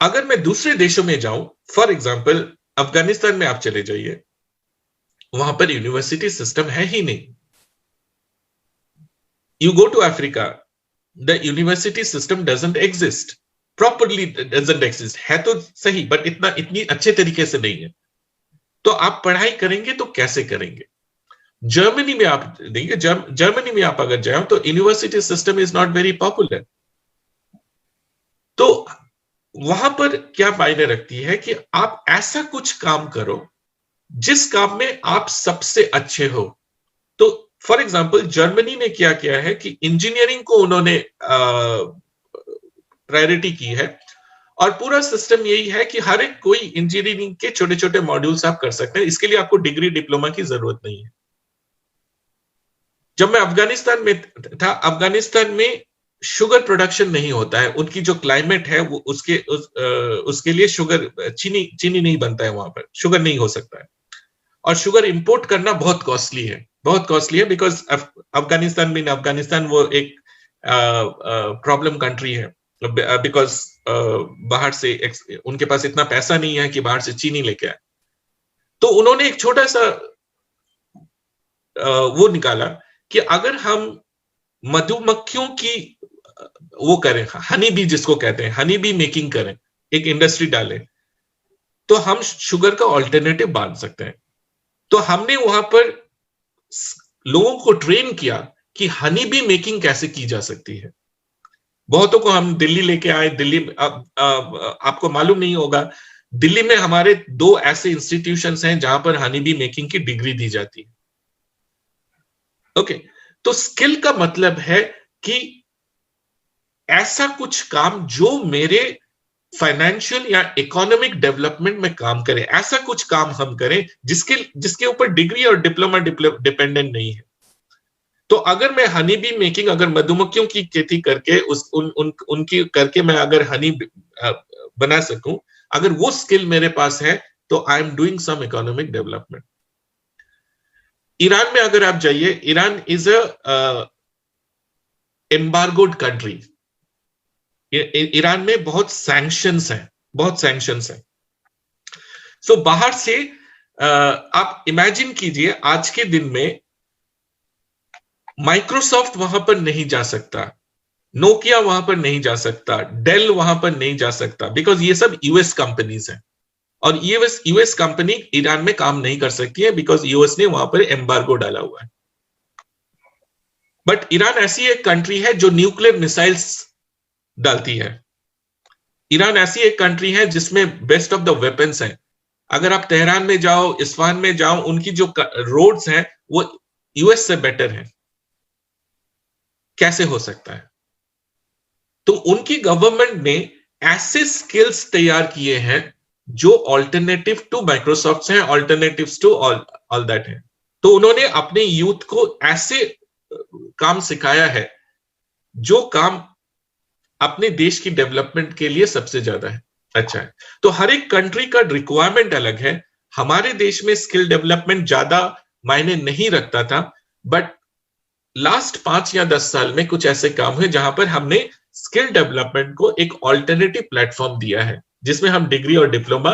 अगर मैं दूसरे देशों में जाऊं, फॉर एग्जाम्पल अफगानिस्तान में आप चले जाइए, वहां पर यूनिवर्सिटी सिस्टम है ही नहीं। You go to Africa, the university system doesn't exist, properly doesn't exist, है तो सही बट इतनी अच्छे तरीके से नहीं है। तो आप पढ़ाई करेंगे तो कैसे करेंगे? जर्मनी में आप देंगे, जर्मनी में आप अगर जाओ तो university system is not very popular. तो वहां पर क्या मायने रखती है कि आप ऐसा कुछ काम करो जिस काम में आप सबसे अच्छे हो। तो फॉर एग्जाम्पल जर्मनी ने क्या किया है कि इंजीनियरिंग को उन्होंने प्रायोरिटी की है, और पूरा सिस्टम यही है कि हर एक कोई इंजीनियरिंग के छोटे छोटे मॉड्यूल्स आप कर सकते हैं, इसके लिए आपको डिग्री डिप्लोमा की जरूरत नहीं है। जब मैं अफगानिस्तान में था, अफगानिस्तान में शुगर प्रोडक्शन नहीं होता है, उनकी जो क्लाइमेट है वो उसके लिए शुगर चीनी नहीं बनता है, वहां पर शुगर नहीं हो सकता है, और शुगर इंपोर्ट करना बहुत कॉस्टली है, बिकॉज अफगानिस्तान वो एक प्रॉब्लम कंट्री है, बिकॉज बाहर से उनके पास इतना पैसा नहीं है कि बाहर से चीनी लेके आए। तो उन्होंने एक छोटा सा वो निकाला कि अगर हम मधुमक्खियों की वो करें, हनी बी जिसको कहते हैं, हनी बी मेकिंग करें, एक इंडस्ट्री डालें, तो हम शुगर का ऑल्टरनेटिव बांध सकते हैं। तो हमने वहां पर लोगों को ट्रेन किया कि हनी बी मेकिंग कैसे की जा सकती है। बहुतों को हम दिल्ली लेके आए। दिल्ली आपको मालूम नहीं होगा, दिल्ली में हमारे 2 ऐसे इंस्टीट्यूशंस हैं जहां पर हनी बी मेकिंग की डिग्री दी जाती है। ओके, तो स्किल का मतलब है कि ऐसा कुछ काम जो मेरे फाइनेंशियल या इकोनॉमिक डेवलपमेंट में काम करे, ऐसा कुछ काम हम करें जिसके ऊपर डिग्री और डिप्लोमा डिपेंडेंट नहीं है। तो अगर मैं हनी बी मेकिंग, अगर मधुमक्खियों की खेती करके उनकी करके मैं अगर हनी बना सकूं, अगर वो स्किल मेरे पास है, तो I am doing some economic development. Iran में अगर आप जाइए, Iran is a embargoed country. Iran में बहुत सैंक्शंस हैं। सो बाहर से आप इमेजिन कीजिए, आज के दिन में माइक्रोसॉफ्ट वहां पर नहीं जा सकता, नोकिया वहां पर नहीं जा सकता, डेल वहां पर नहीं जा सकता, बिकॉज ये सब यूएस कंपनीज हैं, और यूएस कंपनी ईरान में काम नहीं कर सकती है बिकॉज यूएस ने वहां पर एम्बार्गो डाला हुआ है। बट ईरान ऐसी एक कंट्री है जो न्यूक्लियर मिसाइल्स डालती है। ईरान ऐसी एक कंट्री है जिसमें बेस्ट ऑफ द वेपन्स हैं। अगर आप तेहरान में जाओ, इस्फहान में जाओ, उनकी जो रोड्स हैं वो यूएस से बेटर हैं। कैसे हो सकता है? तो उनकी गवर्नमेंट ने ऐसे स्किल्स तैयार किए हैं जो ऑल्टरनेटिव टू माइक्रोसॉफ्ट हैं, ऑल्टरनेटिव्स टू ऑल दैट है। तो उन्होंने अपने यूथ को ऐसे काम सिखाया है जो काम अपने देश की डेवलपमेंट के लिए सबसे ज्यादा है, अच्छा है। तो हर एक कंट्री का रिक्वायरमेंट अलग है। हमारे देश में स्किल डेवलपमेंट ज्यादा मायने नहीं रखता था, बट लास्ट 5 या 10 साल में कुछ ऐसे काम हुए जहां पर हमने स्किल डेवलपमेंट को एक ऑल्टरनेटिव प्लेटफॉर्म दिया है, जिसमें हम डिग्री और डिप्लोमा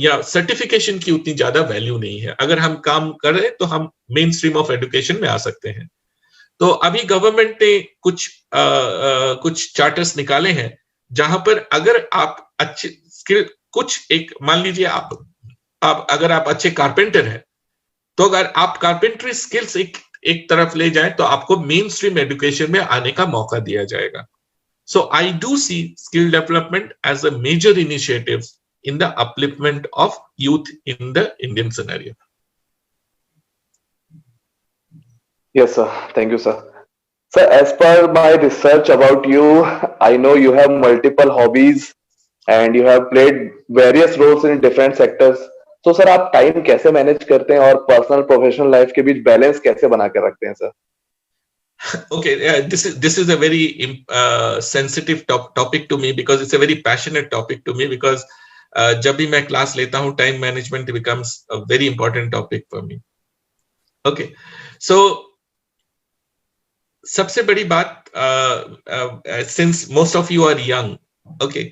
या सर्टिफिकेशन की उतनी ज्यादा वैल्यू नहीं है। अगर हम काम करें तो हम मेन स्ट्रीम ऑफ एजुकेशन में आ सकते हैं। तो अभी गवर्नमेंट ने कुछ चार्टर्स निकाले हैं जहां पर अगर आप अच्छे स्किल, कुछ एक मान लीजिए आप अगर आप अच्छे कारपेंटर हैं, तो अगर आप कारपेंट्री स्किल्स एक तरफ ले जाएं तो आपको मेन स्ट्रीम एजुकेशन में आने का मौका दिया जाएगा। So I do see skill development as a major initiative in the upliftment of youth in the Indian scenario. Yes, sir. Thank you, sir. Sir, as per my research about you, I know you have multiple hobbies and you have played various roles in different sectors. So, sir, आप time कैसे manage करते हैं और personal professional life के बीच balance कैसे बना के रखते हैं, sir? Okay, this is a very sensitive topic to me because it's a very passionate topic to me because जब भी मैं क्लास लेता हूं, time management becomes a very important topic for me. Okay, so सबसे बड़ी बात, since most of you are young, okay,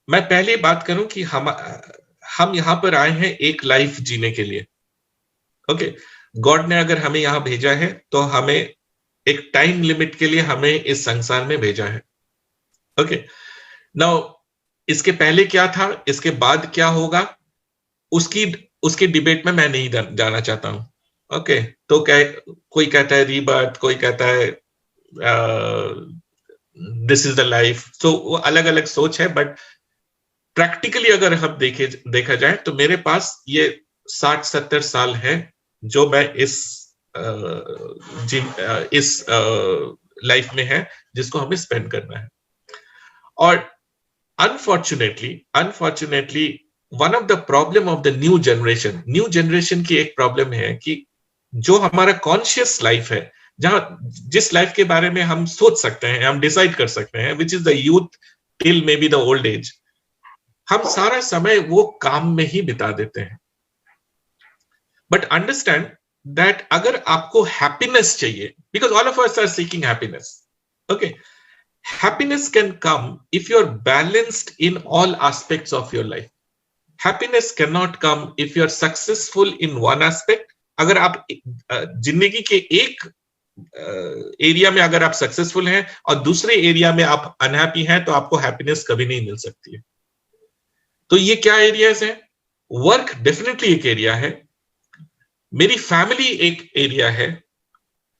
मैं पहले बात करूं कि हम यहां पर आए हैं एक लाइफ जीने के लिए. ओके, गॉड ने अगर हमें यहां भेजा है तो हमें एक टाइम लिमिट के लिए हमें इस संसार में भेजा है. ओके, नाउ इसके पहले क्या था, इसके बाद क्या होगा, उसकी डिबेट में मैं नहीं जाना चाहता हूं. ओके, तो कोई कहता है रीबर्थ, कोई कहता है दिस इज द लाइफ. तो वो अलग अलग सोच है, बट प्रैक्टिकली अगर हम देखा जाए तो मेरे पास ये 60-70 साल है जो मैं इस लाइफ में है, जिसको हमें स्पेंड करना है. और unfortunately one of the problem of the new generation की एक प्रॉब्लम है कि जो हमारा कॉन्शियस लाइफ है, जिस लाइफ के बारे में हम सोच सकते हैं, हम डिसाइड कर सकते हैं, which is the youth till may be the old age, हम सारा समय वो काम में ही बिता देते हैं. बट अंडरस्टैंड दैट अगर आपको हैप्पीनेस चाहिए, because all of us are seeking happiness, okay, happiness can come if you're balanced in all aspects of your life. Happiness cannot come if you're successful in one aspect. अगर आप जिंदगी के एक area में अगर आप successful हैं और दूसरे एरिया में आप अनहैप्पी हैं, तो आपको हैप्पीनेस कभी नहीं मिल सकती है. तो ये क्या एरियाज हैं? वर्क डेफिनेटली एक एरिया है, मेरी फैमिली एक एरिया है,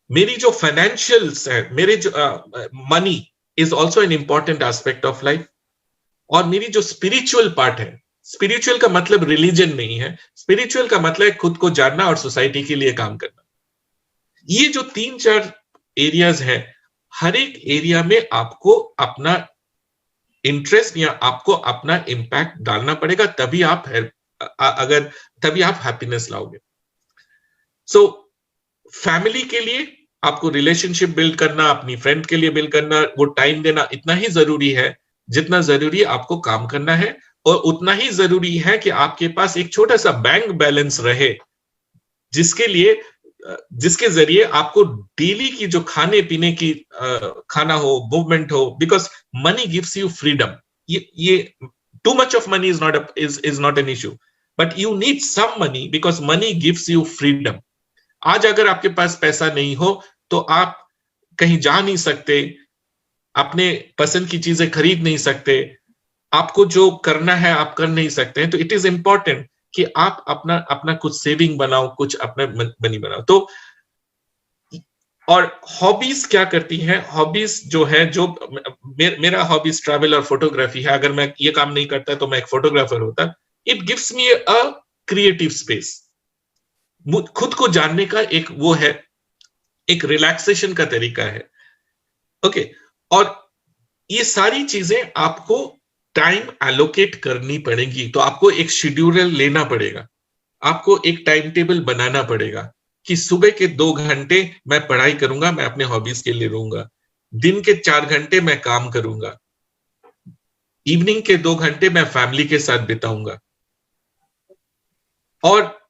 मेरी जो फाइनेंशियल्स है, मेरे जो money is also an important aspect of life. और मेरी जो स्पिरिचुअल पार्ट है, स्पिरिचुअल का मतलब रिलीजन नहीं है, स्पिरिचुअल का मतलब है खुद को जानना और सोसाइटी के लिए काम करना. ये जो 3-4 एरियाज हैं, हर एक एरिया में आपको अपना इंटरेस्ट या आपको अपना इंपैक्ट डालना पड़ेगा, तभी आप हैप्पीनेस लाओगे. सो फैमिली के लिए आपको रिलेशनशिप बिल्ड करना, अपनी फ्रेंड के लिए बिल्ड करना, वो टाइम देना इतना ही जरूरी है जितना जरूरी आपको काम करना है. और उतना ही जरूरी है कि आपके पास एक छोटा सा बैंक बैलेंस रहे, जिसके जरिए आपको डेली की जो खाने पीने की खाना हो, मूवमेंट हो, because money gives you freedom. ये too much of money is not an issue, but you need some money because money gives you freedom. आज अगर आपके पास पैसा नहीं हो तो आप कहीं जा नहीं सकते, अपने पसंद की चीजें खरीद नहीं सकते, आपको जो करना है आप कर नहीं सकते हैं. तो इट इज इंपॉर्टेंट कि आप अपना कुछ सेविंग बनाओ, कुछ अपना मनी बनाओ. तो और हॉबीज क्या करती हैं? हॉबीज जो है, जो मेरा हॉबीज ट्रैवल और फोटोग्राफी है. अगर मैं ये काम नहीं करता तो मैं एक फोटोग्राफर होता. It gives me a creative space. खुद को जानने का एक वो है, एक रिलैक्सेशन का तरीका है. ओके, और ये सारी चीजें आपको टाइम एलोकेट करनी पड़ेगी. तो आपको एक शेड्यूल लेना पड़ेगा, आपको एक टाइम टेबल बनाना पड़ेगा कि सुबह के 2 घंटे मैं पढ़ाई करूंगा, मैं अपने हॉबीज के लिए रहूंगा, दिन के 4 घंटे मैं काम करूंगा, इवनिंग के 2 घंटे मैं फैमिली के साथ बिताऊंगा, और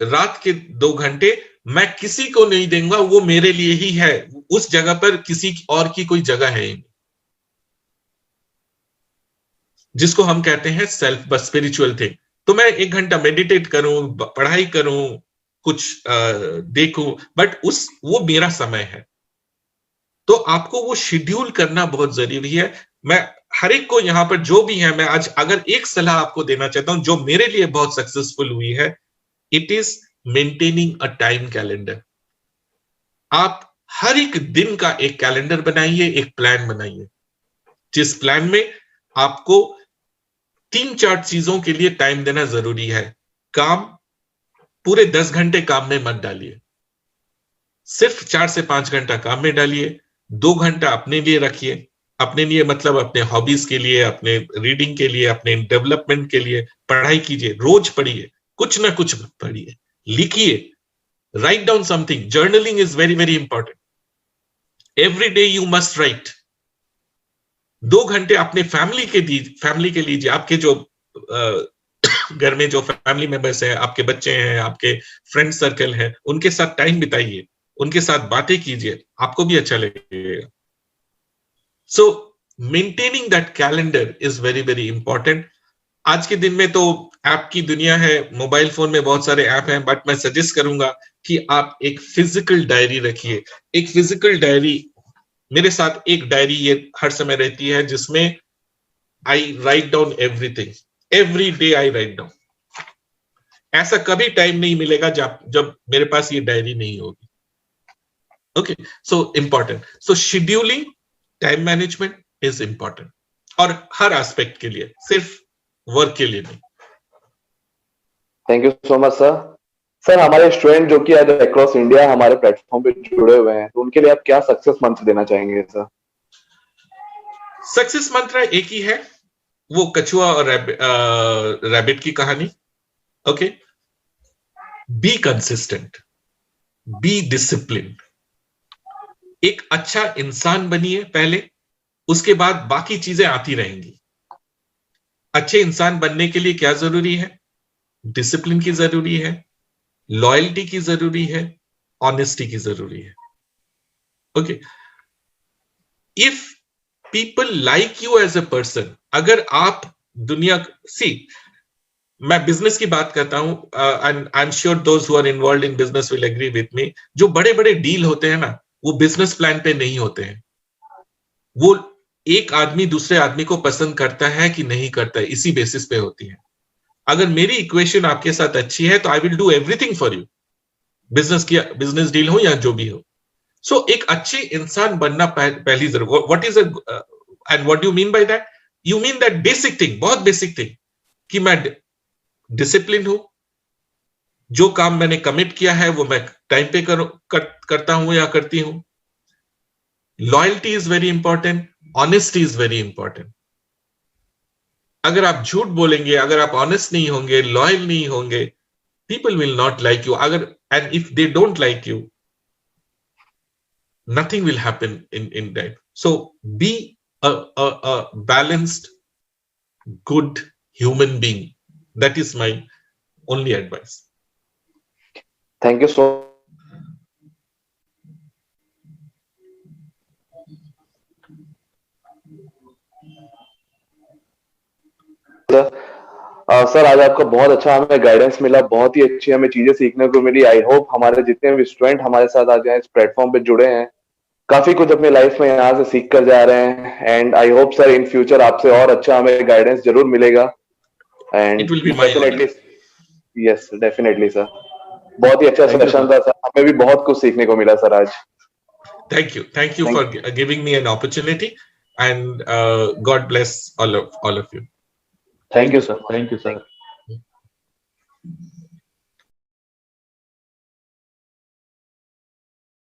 रात के 2 घंटे मैं किसी को नहीं दूंगा, वो मेरे लिए ही है. उस जगह पर किसी और की कोई जगह है ही नहीं, जिसको हम कहते हैं सेल्फ, बस स्पिरिचुअल थिंग. तो मैं 1 घंटा मेडिटेट करूं, पढ़ाई करूं, कुछ देखूं, बट वो मेरा समय है. तो आपको वो शेड्यूल करना बहुत जरूरी है. मैं हर एक को यहां पर जो भी है, मैं आज अगर एक सलाह आपको देना चाहता हूं जो मेरे लिए बहुत सक्सेसफुल हुई है, it is maintaining a time calendar. आप हर एक दिन का एक कैलेंडर बनाइए, एक प्लान बनाइए, जिस प्लान में आपको 3-4 चीजों के लिए टाइम देना जरूरी है. काम, पूरे 10 घंटे काम में मत डालिए, सिर्फ 4 से 5 घंटा काम में डालिए. 2 घंटा अपने लिए रखिए. अपने लिए मतलब अपने हॉबीज के लिए, अपने रीडिंग के लिए, अपने डेवलपमेंट के लिए पढ़ाई कीजिए. रोज पढ़िए, कुछ ना कुछ पढ़िए, लिखिए, write down something. Journaling is very very important. Every day you must write. 2 घंटे अपने फैमिली के लीजिए। आपके जो घर में जो फैमिली मेंबर्स हैं, आपके बच्चे हैं, आपके फ्रेंड सर्कल है, उनके साथ टाइम बिताइए, उनके साथ बातें कीजिए, आपको भी अच्छा लगेगा। सो maintaining that calendar is very very important. आज के दिन में तो ऐप की दुनिया है, मोबाइल फोन में बहुत सारे ऐप हैं, बट मैं सजेस्ट करूंगा कि आप एक फिजिकल डायरी रखिए। एक फिजिकल डायरी, मेरे साथ एक डायरी ये हर समय रहती है जिसमें I write down everything, every day I write down. ऐसा कभी टाइम नहीं मिलेगा जब मेरे पास ये डायरी नहीं होगी। Okay, so important. So scheduling, time management is important, और हर एस्पेक्ट के लिए, सिर्फ वर्क के लिए नहीं। Thank you so much sir. Sir, हमारे स्टूडेंट जो कि आज अक्रॉस इंडिया हमारे प्लेटफॉर्म पे जुड़े हुए हैं, तो उनके लिए आप क्या सक्सेस मंत्र देना चाहेंगे सर? सक्सेस मंत्र एक ही है, वो कछुआ और रैबिट की कहानी। Okay, be consistent, be discipline. एक अच्छा इंसान बनिए पहले, उसके बाद बाकी चीजें आती रहेंगी। अच्छे इंसान बनने के लिए क्या जरूरी है? डिसिप्लिन की जरूरी है, लॉयल्टी की जरूरी है, ऑनेस्टी की जरूरी है। Okay, if people like you as a person, अगर आप दुनिया मैं बिजनेस की बात करता हूं, and I am sure those who are involved in business will agree with me, जो बड़े बड़े डील होते हैं ना, वो बिजनेस प्लान पे नहीं होते हैं। वो एक आदमी दूसरे आदमी को पसंद करता है कि नहीं करता है, इसी बेसिस पे होती है। अगर मेरी इक्वेशन आपके साथ अच्छी है तो I will do everything for you, business deal हो या जो भी हो। सो एक अच्छे इंसान बनना पहली जरूरत। What is and what do mean by that? You mean that basic thing, बहुत बेसिक थिंग, कि मैं डिसिप्लिन हूं, जो काम मैंने कमिट किया है वो मैं टाइम पे करता हूं या करती हूं। Loyalty is very important, honesty is very important. अगर आप झूठ बोलेंगे, अगर आप ऑनेस्ट नहीं होंगे, लॉयल नहीं होंगे, people will not like you. And if they don't like you, nothing will happen in that. So be a balanced, good human being. That is my only advice. Thank you so sir, आज आपका बहुत अच्छा हमें guidance मिला, बहुत ही अच्छी हमें चीजें सीखने को मिली। आई होप हमारे जितने भी स्टूडेंट हमारे साथ आज इस प्लेटफॉर्म पे जुड़े हैं, काफी कुछ अपनी लाइफ में यहाँ से सीख कर जा रहे हैं। And I hope sir in future आपसे और अच्छा हमें गाइडेंस जरूर मिलेगा। And It will be my definitely, honor. Yes definitely sir, बहुत ही अच्छा सेशन था सर, हमें भी बहुत कुछ सीखने को मिला सर आज। Thank you for giving me an opportunity, and God bless all of you. Thank you sir. Thank you, sir.